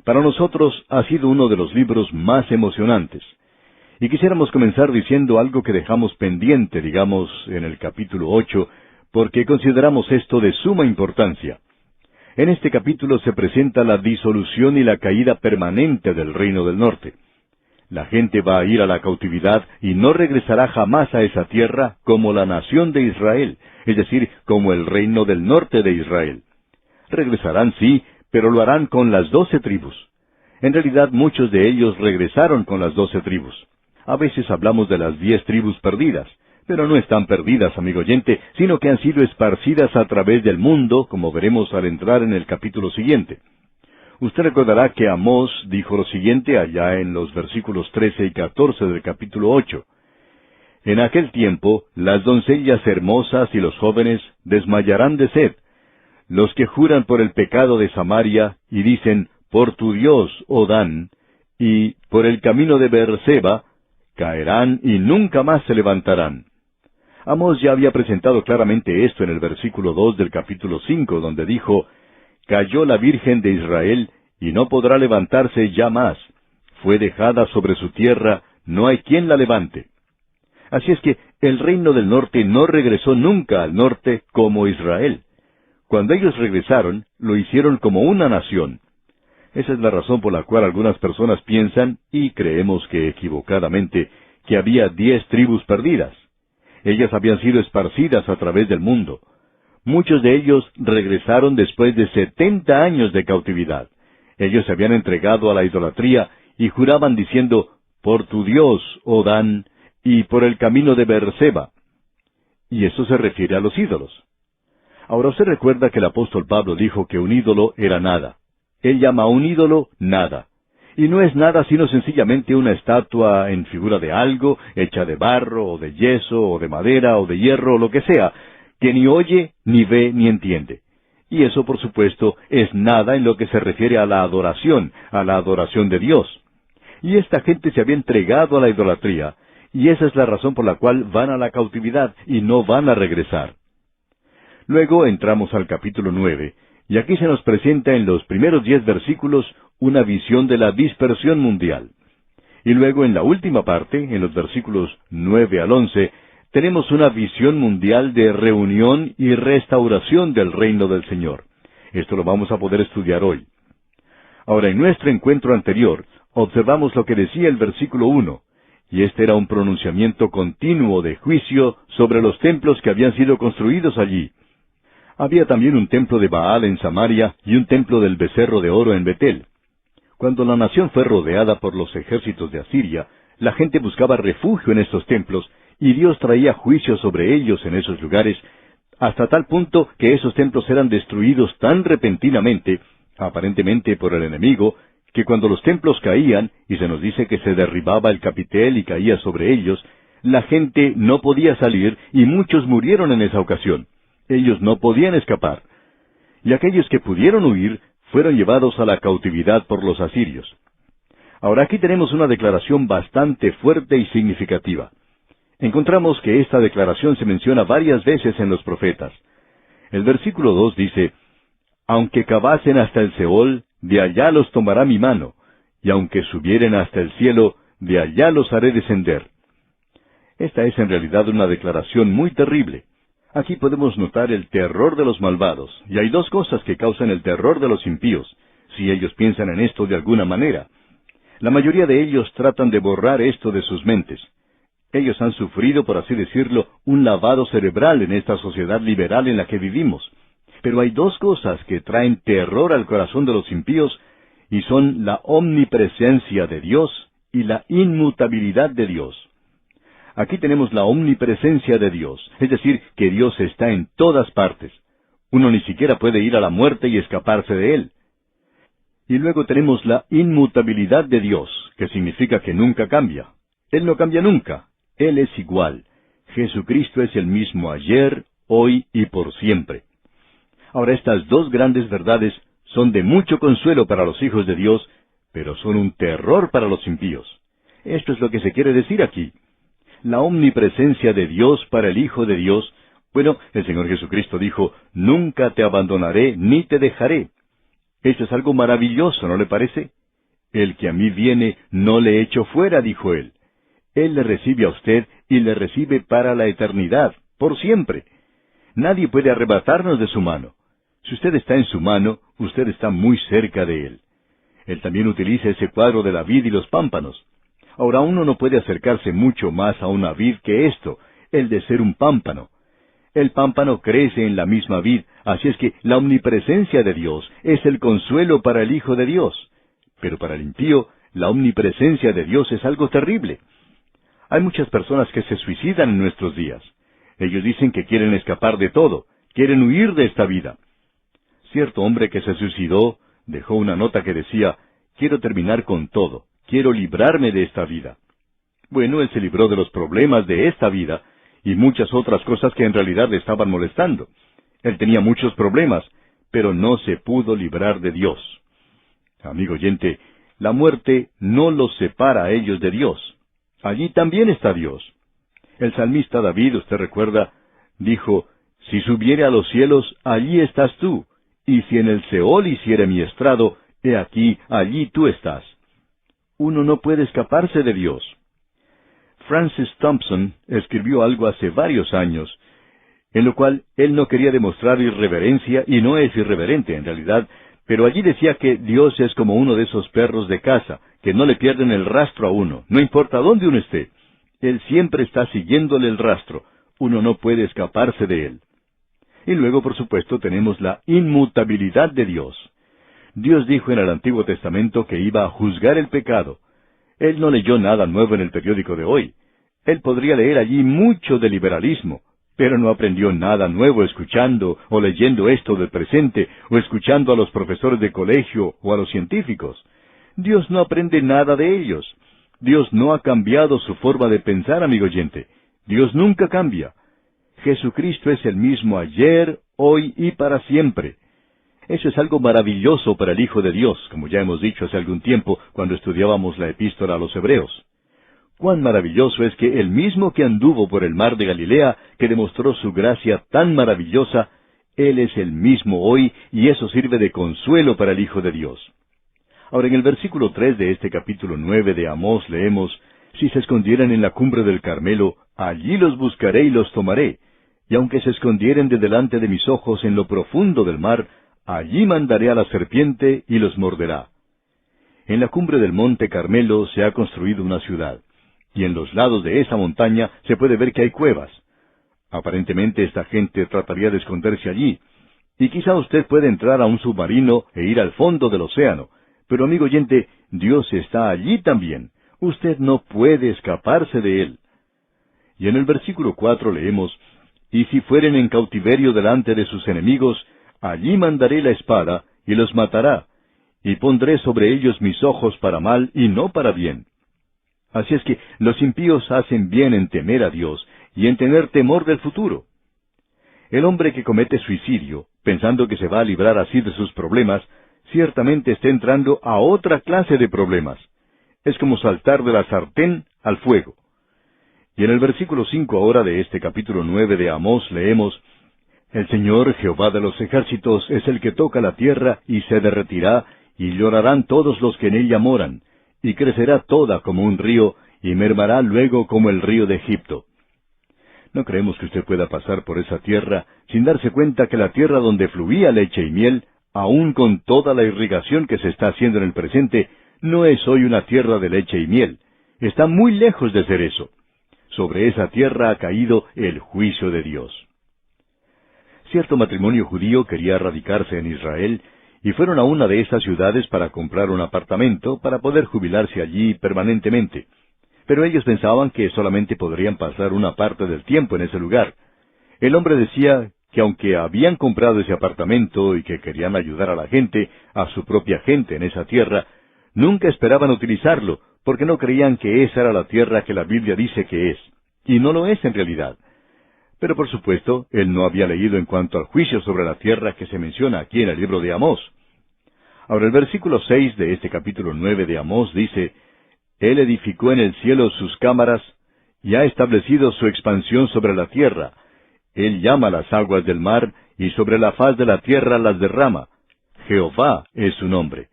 Para nosotros ha sido uno de los libros más emocionantes. Y quisiéramos comenzar diciendo algo que dejamos pendiente, digamos, en el capítulo 8, porque consideramos esto de suma importancia. En este capítulo se presenta la disolución y la caída permanente del reino del norte. La gente va a ir a la cautividad y no regresará jamás a esa tierra como la nación de Israel, es decir, como el reino del norte de Israel. Regresarán, sí, pero lo harán con las 12 tribus. En realidad, muchos de ellos regresaron con las 12 tribus. A veces hablamos de las 10 tribus perdidas, pero no están perdidas, amigo oyente, sino que han sido esparcidas a través del mundo, como veremos al entrar en el capítulo siguiente. Usted recordará que Amós dijo lo siguiente allá en los versículos 13 y 14 del capítulo 8. En aquel tiempo, las doncellas hermosas y los jóvenes desmayarán de sed. Los que juran por el pecado de Samaria y dicen, por tu Dios, oh Dan, y por el camino de Beerseba, caerán y nunca más se levantarán. Amós ya había presentado claramente esto en el versículo 2 del capítulo 5, donde dijo, cayó la Virgen de Israel, y no podrá levantarse ya más. Fue dejada sobre su tierra, no hay quien la levante. Así es que el reino del norte no regresó nunca al norte como Israel. Cuando ellos regresaron, lo hicieron como una nación. Esa es la razón por la cual algunas personas piensan, y creemos que equivocadamente, que había 10 tribus perdidas. Ellas habían sido esparcidas a través del mundo. Muchos de ellos regresaron después de 70 años de cautividad. Ellos se habían entregado a la idolatría y juraban diciendo, por tu Dios, oh Dan, y por el camino de Beerseba. Y eso se refiere a los ídolos. Ahora usted recuerda que el apóstol Pablo dijo que un ídolo era nada. Él llama a un ídolo nada. Y no es nada sino sencillamente una estatua en figura de algo, hecha de barro, o de yeso, o de madera, o de hierro, o lo que sea, que ni oye, ni ve, ni entiende. Y eso, por supuesto, es nada en lo que se refiere a la adoración de Dios. Y esta gente se había entregado a la idolatría, y esa es la razón por la cual van a la cautividad y no van a regresar. Luego entramos al capítulo 9, y aquí se nos presenta en los primeros 10 versículos una visión de la dispersión mundial. Y luego en la última parte, en los versículos 9 al 11, tenemos una visión mundial de reunión y restauración del reino del Señor. Esto lo vamos a poder estudiar hoy. Ahora, en nuestro encuentro anterior, observamos lo que decía el versículo 1, y este era un pronunciamiento continuo de juicio sobre los templos que habían sido construidos allí. Había también un templo de Baal en Samaria y un templo del becerro de oro en Betel. Cuando la nación fue rodeada por los ejércitos de Asiria, la gente buscaba refugio en estos templos, y Dios traía juicio sobre ellos en esos lugares, hasta tal punto que esos templos eran destruidos tan repentinamente, aparentemente por el enemigo, que cuando los templos caían, y se nos dice que se derribaba el capitel y caía sobre ellos, la gente no podía salir y muchos murieron en esa ocasión. Ellos no podían escapar. Y aquellos que pudieron huir fueron llevados a la cautividad por los asirios. Ahora aquí tenemos una declaración bastante fuerte y significativa. Encontramos que esta declaración se menciona varias veces en los profetas. El versículo 2 dice, «Aunque cavasen hasta el Seol, de allá los tomará mi mano, y aunque subieren hasta el cielo, de allá los haré descender». Esta es en realidad una declaración muy terrible. Aquí podemos notar el terror de los malvados, y hay dos cosas que causan el terror de los impíos, si ellos piensan en esto de alguna manera. La mayoría de ellos tratan de borrar esto de sus mentes. Ellos han sufrido, por así decirlo, un lavado cerebral en esta sociedad liberal en la que vivimos. Pero hay dos cosas que traen terror al corazón de los impíos, y son la omnipresencia de Dios y la inmutabilidad de Dios. Aquí tenemos la omnipresencia de Dios, es decir, que Dios está en todas partes. Uno ni siquiera puede ir a la muerte y escaparse de Él. Y luego tenemos la inmutabilidad de Dios, que significa que nunca cambia. Él no cambia nunca. Él es igual. Jesucristo es el mismo ayer, hoy y por siempre. Ahora, estas dos grandes verdades son de mucho consuelo para los hijos de Dios, pero son un terror para los impíos. Esto es lo que se quiere decir aquí. La omnipresencia de Dios para el Hijo de Dios. Bueno, el Señor Jesucristo dijo, «Nunca te abandonaré ni te dejaré». Esto es algo maravilloso, ¿no le parece? «El que a mí viene, no le echo fuera», dijo Él. Él le recibe a usted y le recibe para la eternidad, por siempre. Nadie puede arrebatarnos de su mano. Si usted está en su mano, usted está muy cerca de Él. Él también utiliza ese cuadro de la vid y los pámpanos. Ahora uno no puede acercarse mucho más a una vid que esto, el de ser un pámpano. El pámpano crece en la misma vid, así es que la omnipresencia de Dios es el consuelo para el Hijo de Dios. Pero para el impío, la omnipresencia de Dios es algo terrible. Hay muchas personas que se suicidan en nuestros días. Ellos dicen que quieren escapar de todo, quieren huir de esta vida. Cierto hombre que se suicidó dejó una nota que decía, «Quiero terminar con todo, quiero librarme de esta vida». Bueno, él se libró de los problemas de esta vida y muchas otras cosas que en realidad le estaban molestando. Él tenía muchos problemas, pero no se pudo librar de Dios. Amigo oyente, la muerte no los separa a ellos de Dios. Allí también está Dios. El salmista David, usted recuerda, dijo, «Si subiere a los cielos, allí estás tú, y si en el Seol hiciere mi estrado, he aquí, allí tú estás». Uno no puede escaparse de Dios. Francis Thompson escribió algo hace varios años, en lo cual él no quería demostrar irreverencia, y no es irreverente en realidad, pero allí decía que Dios es como uno de esos perros de casa, que no le pierden el rastro a uno, no importa dónde uno esté. Él siempre está siguiéndole el rastro, uno no puede escaparse de él. Y luego, por supuesto, tenemos la inmutabilidad de Dios. Dios dijo en el Antiguo Testamento que iba a juzgar el pecado. Él no leyó nada nuevo en el periódico de hoy. Él podría leer allí mucho de liberalismo, pero no aprendió nada nuevo escuchando o leyendo esto del presente, o escuchando a los profesores de colegio o a los científicos. Dios no aprende nada de ellos. Dios no ha cambiado su forma de pensar, amigo oyente. Dios nunca cambia. Jesucristo es el mismo ayer, hoy y para siempre. Eso es algo maravilloso para el Hijo de Dios, como ya hemos dicho hace algún tiempo cuando estudiábamos la epístola a los Hebreos. Cuán maravilloso es que el mismo que anduvo por el mar de Galilea, que demostró su gracia tan maravillosa, Él es el mismo hoy, y eso sirve de consuelo para el Hijo de Dios. Ahora, en el versículo 3 de este capítulo 9 de Amós leemos, «Si se escondieran en la cumbre del Carmelo, allí los buscaré y los tomaré. Y aunque se escondieren de delante de mis ojos en lo profundo del mar, allí mandaré a la serpiente y los morderá». En la cumbre del monte Carmelo se ha construido una ciudad, y en los lados de esa montaña se puede ver que hay cuevas. Aparentemente esta gente trataría de esconderse allí, y quizá usted puede entrar a un submarino e ir al fondo del océano, pero amigo oyente, Dios está allí también. Usted no puede escaparse de Él. Y en el versículo 4 leemos, y si fueren en cautiverio delante de sus enemigos, allí mandaré la espada, y los matará, y pondré sobre ellos mis ojos para mal y no para bien. Así es que los impíos hacen bien en temer a Dios y en tener temor del futuro. El hombre que comete suicidio, pensando que se va a librar así de sus problemas, ciertamente está entrando a otra clase de problemas. Es como saltar de la sartén al fuego. Y en el versículo 5 ahora de este capítulo 9 de Amós leemos: El Señor Jehová de los ejércitos es el que toca la tierra y se derretirá, y llorarán todos los que en ella moran, y crecerá toda como un río, y mermará luego como el río de Egipto. No creemos que usted pueda pasar por esa tierra sin darse cuenta que la tierra donde fluía leche y miel, aun con toda la irrigación que se está haciendo en el presente, no es hoy una tierra de leche y miel. Está muy lejos de ser eso. Sobre esa tierra ha caído el juicio de Dios. Cierto matrimonio judío quería radicarse en Israel, y fueron a una de estas ciudades para comprar un apartamento para poder jubilarse allí permanentemente. Pero ellos pensaban que solamente podrían pasar una parte del tiempo en ese lugar. El hombre decía que aunque habían comprado ese apartamento y que querían ayudar a la gente, a su propia gente en esa tierra, nunca esperaban utilizarlo, porque no creían que esa era la tierra que la Biblia dice que es, y no lo es en realidad. Pero por supuesto, él no había leído en cuanto al juicio sobre la tierra que se menciona aquí en el libro de Amós. Ahora el versículo 6 de este capítulo 9 de Amós dice: Él edificó en el cielo sus cámaras, y ha establecido su expansión sobre la tierra. Él llama las aguas del mar, y sobre la faz de la tierra las derrama. Jehová es su nombre.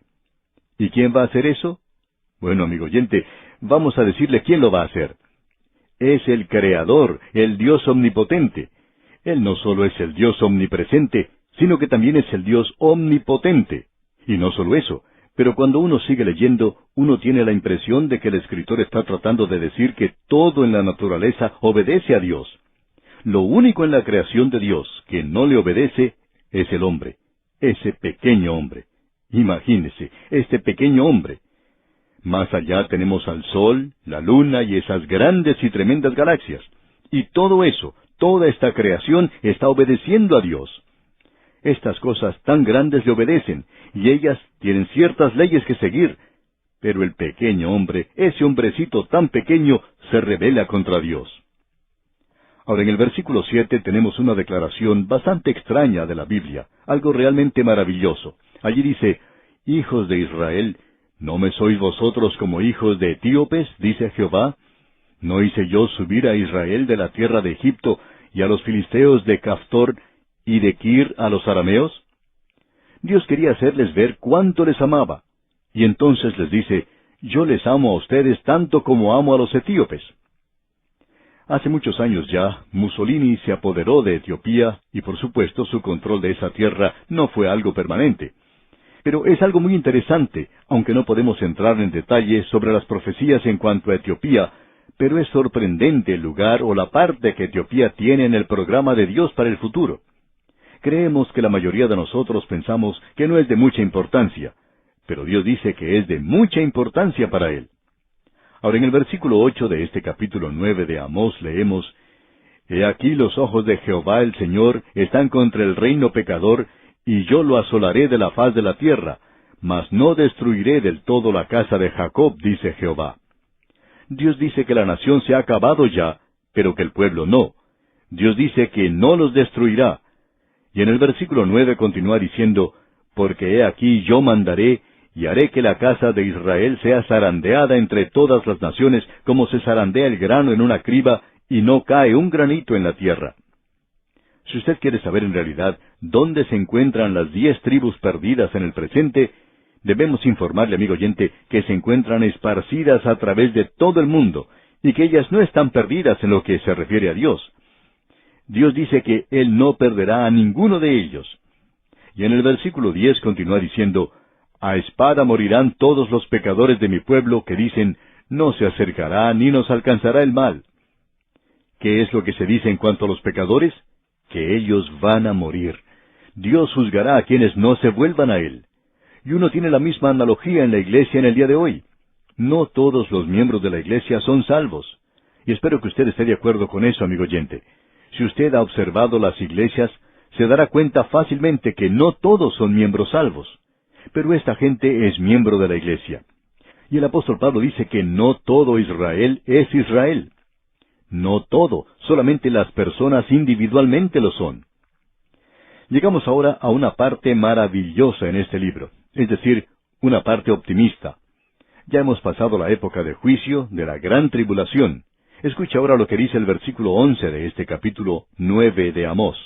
¿Y quién va a hacer eso? Bueno, amigo oyente, vamos a decirle quién lo va a hacer. Es el Creador, el Dios omnipotente. Él no solo es el Dios omnipresente, sino que también es el Dios omnipotente. Y no solo eso, pero cuando uno sigue leyendo, uno tiene la impresión de que el escritor está tratando de decir que todo en la naturaleza obedece a Dios. Lo único en la creación de Dios que no le obedece es el hombre, ese pequeño hombre. Imagínese, este pequeño hombre. Más allá tenemos al sol, la luna y esas grandes y tremendas galaxias. Y todo eso, toda esta creación está obedeciendo a Dios. Estas cosas tan grandes le obedecen, y ellas tienen ciertas leyes que seguir. Pero el pequeño hombre, ese hombrecito tan pequeño, se rebela contra Dios. Ahora en el versículo 7 tenemos una declaración bastante extraña de la Biblia, algo realmente maravilloso. Allí dice: Hijos de Israel, ¿no me sois vosotros como hijos de etíopes? Dice Jehová. ¿No hice yo subir a Israel de la tierra de Egipto, y a los filisteos de Caftor, y de Kir a los arameos? Dios quería hacerles ver cuánto les amaba. Y entonces les dice: yo les amo a ustedes tanto como amo a los etíopes. Hace muchos años ya, Mussolini se apoderó de Etiopía, y por supuesto su control de esa tierra no fue algo permanente. Pero es algo muy interesante, aunque no podemos entrar en detalle sobre las profecías en cuanto a Etiopía, pero es sorprendente el lugar o la parte que Etiopía tiene en el programa de Dios para el futuro. Creemos que la mayoría de nosotros pensamos que no es de mucha importancia, pero Dios dice que es de mucha importancia para Él. Ahora en el versículo 8 de este capítulo 9 de Amós leemos: He aquí los ojos de Jehová el Señor están contra el reino pecador, y yo lo asolaré de la faz de la tierra, mas no destruiré del todo la casa de Jacob, dice Jehová. Dios dice que la nación se ha acabado ya, pero que el pueblo no. Dios dice que no los destruirá. Y en el versículo 9 continúa diciendo: Porque he aquí yo mandaré, y haré que la casa de Israel sea zarandeada entre todas las naciones, como se zarandea el grano en una criba, y no cae un granito en la tierra. Si usted quiere saber en realidad dónde se encuentran las 10 tribus perdidas en el presente, debemos informarle, amigo oyente, que se encuentran esparcidas a través de todo el mundo, y que ellas no están perdidas en lo que se refiere a Dios. Dios dice que Él no perderá a ninguno de ellos. Y en el versículo 10 continúa diciendo: A espada morirán todos los pecadores de mi pueblo que dicen: no se acercará ni nos alcanzará el mal. ¿Qué es lo que se dice en cuanto a los pecadores? Que ellos van a morir. Dios juzgará a quienes no se vuelvan a Él. Y uno tiene la misma analogía en la iglesia en el día de hoy. No todos los miembros de la iglesia son salvos. Y espero que usted esté de acuerdo con eso, amigo oyente. Si usted ha observado las iglesias, se dará cuenta fácilmente que no todos son miembros salvos. Pero esta gente es miembro de la iglesia. Y el apóstol Pablo dice que no todo Israel es Israel. No todo, solamente las personas individualmente lo son. Llegamos ahora a una parte maravillosa en este libro, es decir, una parte optimista. Ya hemos pasado la época de juicio, de la gran tribulación. Escucha ahora lo que dice el versículo 11 de este capítulo 9 de Amós.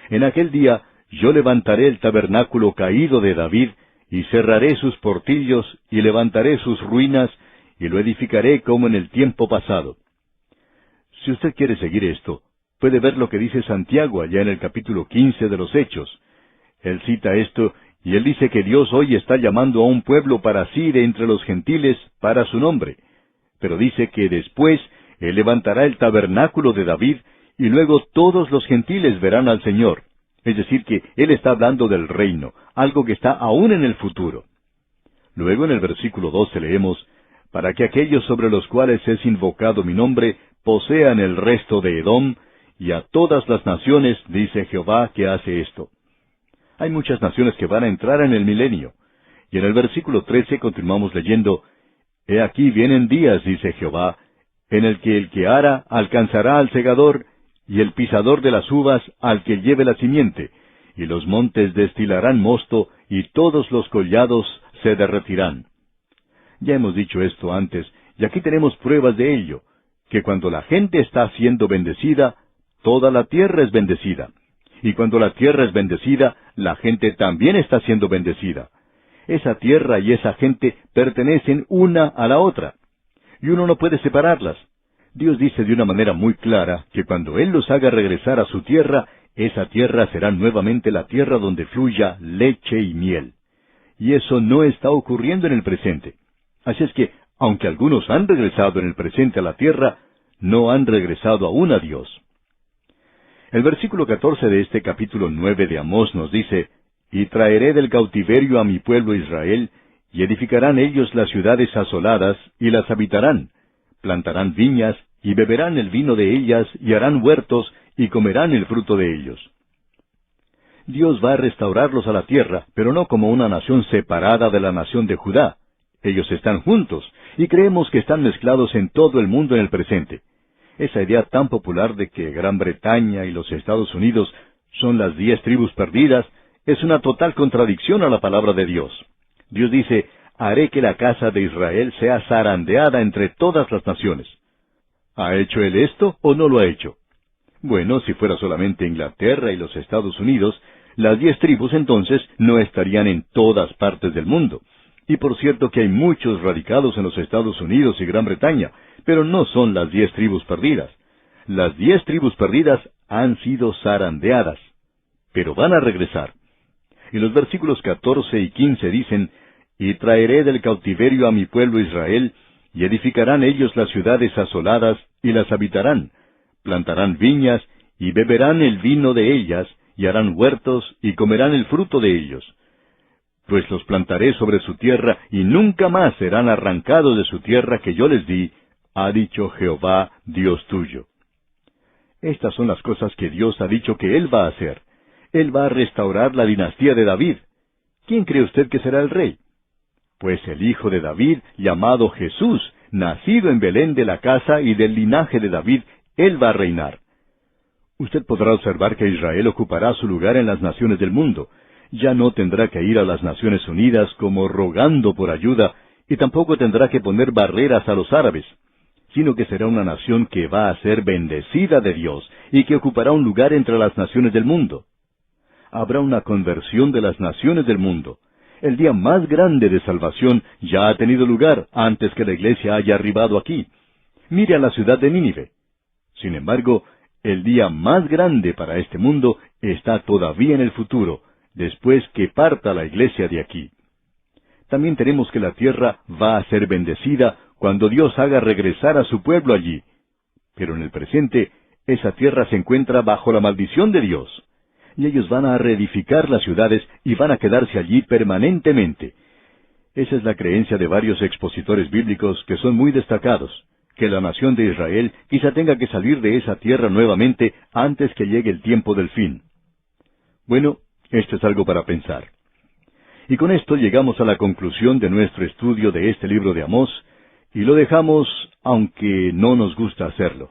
En aquel día yo levantaré el tabernáculo caído de David, y cerraré sus portillos, y levantaré sus ruinas, y lo edificaré como en el tiempo pasado. Si usted quiere seguir esto, puede ver lo que dice Santiago allá en el capítulo 15 de los Hechos. Él cita esto, y él dice que Dios hoy está llamando a un pueblo para sí de entre los gentiles, para su nombre. Pero dice que después Él levantará el tabernáculo de David, y luego todos los gentiles verán al Señor. Es decir, que Él está hablando del reino, algo que está aún en el futuro. Luego en el versículo 12 leemos, para que aquellos sobre los cuales es invocado mi nombre posean el resto de Edom, y a todas las naciones, dice Jehová, que hace esto. Hay muchas naciones que van a entrar en el milenio. Y en el versículo 13 continuamos leyendo, He aquí vienen días, dice Jehová, en el que ara alcanzará al segador, y el pisador de las uvas al que lleve la simiente, y los montes destilarán mosto, y todos los collados se derretirán. Ya hemos dicho esto antes, y aquí tenemos pruebas de ello, que cuando la gente está siendo bendecida, toda la tierra es bendecida. Y cuando la tierra es bendecida, la gente también está siendo bendecida. Esa tierra y esa gente pertenecen una a la otra. Y uno no puede separarlas. Dios dice de una manera muy clara que cuando Él los haga regresar a su tierra, esa tierra será nuevamente la tierra donde fluya leche y miel. Y eso no está ocurriendo en el presente. Así es que, aunque algunos han regresado en el presente a la tierra, no han regresado aún a Dios. El versículo 14 de este capítulo 9 de Amós nos dice, Y traeré del cautiverio a mi pueblo Israel, y edificarán ellos las ciudades asoladas, y las habitarán. Plantarán viñas, y beberán el vino de ellas, y harán huertos, y comerán el fruto de ellos. Dios va a restaurarlos a la tierra, pero no como una nación separada de la nación de Judá. Ellos están juntos, y creemos que están mezclados en todo el mundo en el presente. Esa idea tan popular de que Gran Bretaña y los Estados Unidos son las 10 tribus perdidas, es una total contradicción a la palabra de Dios. Dios dice, haré que la casa de Israel sea zarandeada entre todas las naciones. ¿Ha hecho Él esto o no lo ha hecho? Bueno, si fuera solamente Inglaterra y los Estados Unidos, las 10 tribus entonces no estarían en todas partes del mundo. Y por cierto que hay muchos radicados en los Estados Unidos y Gran Bretaña, pero no son las 10 tribus perdidas. Las 10 tribus perdidas han sido zarandeadas, pero van a regresar. Y los versículos 14 y 15 dicen, Y traeré del cautiverio a mi pueblo Israel, y edificarán ellos las ciudades asoladas, y las habitarán. Plantarán viñas, y beberán el vino de ellas, y harán huertos, y comerán el fruto de ellos. Pues los plantaré sobre su tierra, y nunca más serán arrancados de su tierra que yo les di, ha dicho Jehová, Dios tuyo. Estas son las cosas que Dios ha dicho que Él va a hacer. Él va a restaurar la dinastía de David. ¿Quién cree usted que será el rey? Pues el hijo de David, llamado Jesús, nacido en Belén de la casa y del linaje de David, Él va a reinar. Usted podrá observar que Israel ocupará su lugar en las naciones del mundo. Ya no tendrá que ir a las Naciones Unidas como rogando por ayuda, y tampoco tendrá que poner barreras a los árabes, sino que será una nación que va a ser bendecida de Dios, y que ocupará un lugar entre las naciones del mundo. Habrá una conversión de las naciones del mundo. El día más grande de salvación ya ha tenido lugar antes que la iglesia haya arribado aquí. Mire a la ciudad de Nínive. Sin embargo, el día más grande para este mundo está todavía en el futuro, después que parta la iglesia de aquí. También tenemos que la tierra va a ser bendecida cuando Dios haga regresar a su pueblo allí. Pero en el presente, esa tierra se encuentra bajo la maldición de Dios. Y ellos van a reedificar las ciudades y van a quedarse allí permanentemente. Esa es la creencia de varios expositores bíblicos que son muy destacados. que la nación de Israel quizá tenga que salir de esa tierra nuevamente antes que llegue el tiempo del fin. Bueno, esto es algo para pensar. Y con esto llegamos a la conclusión de nuestro estudio de este libro de Amós, y lo dejamos aunque no nos gusta hacerlo.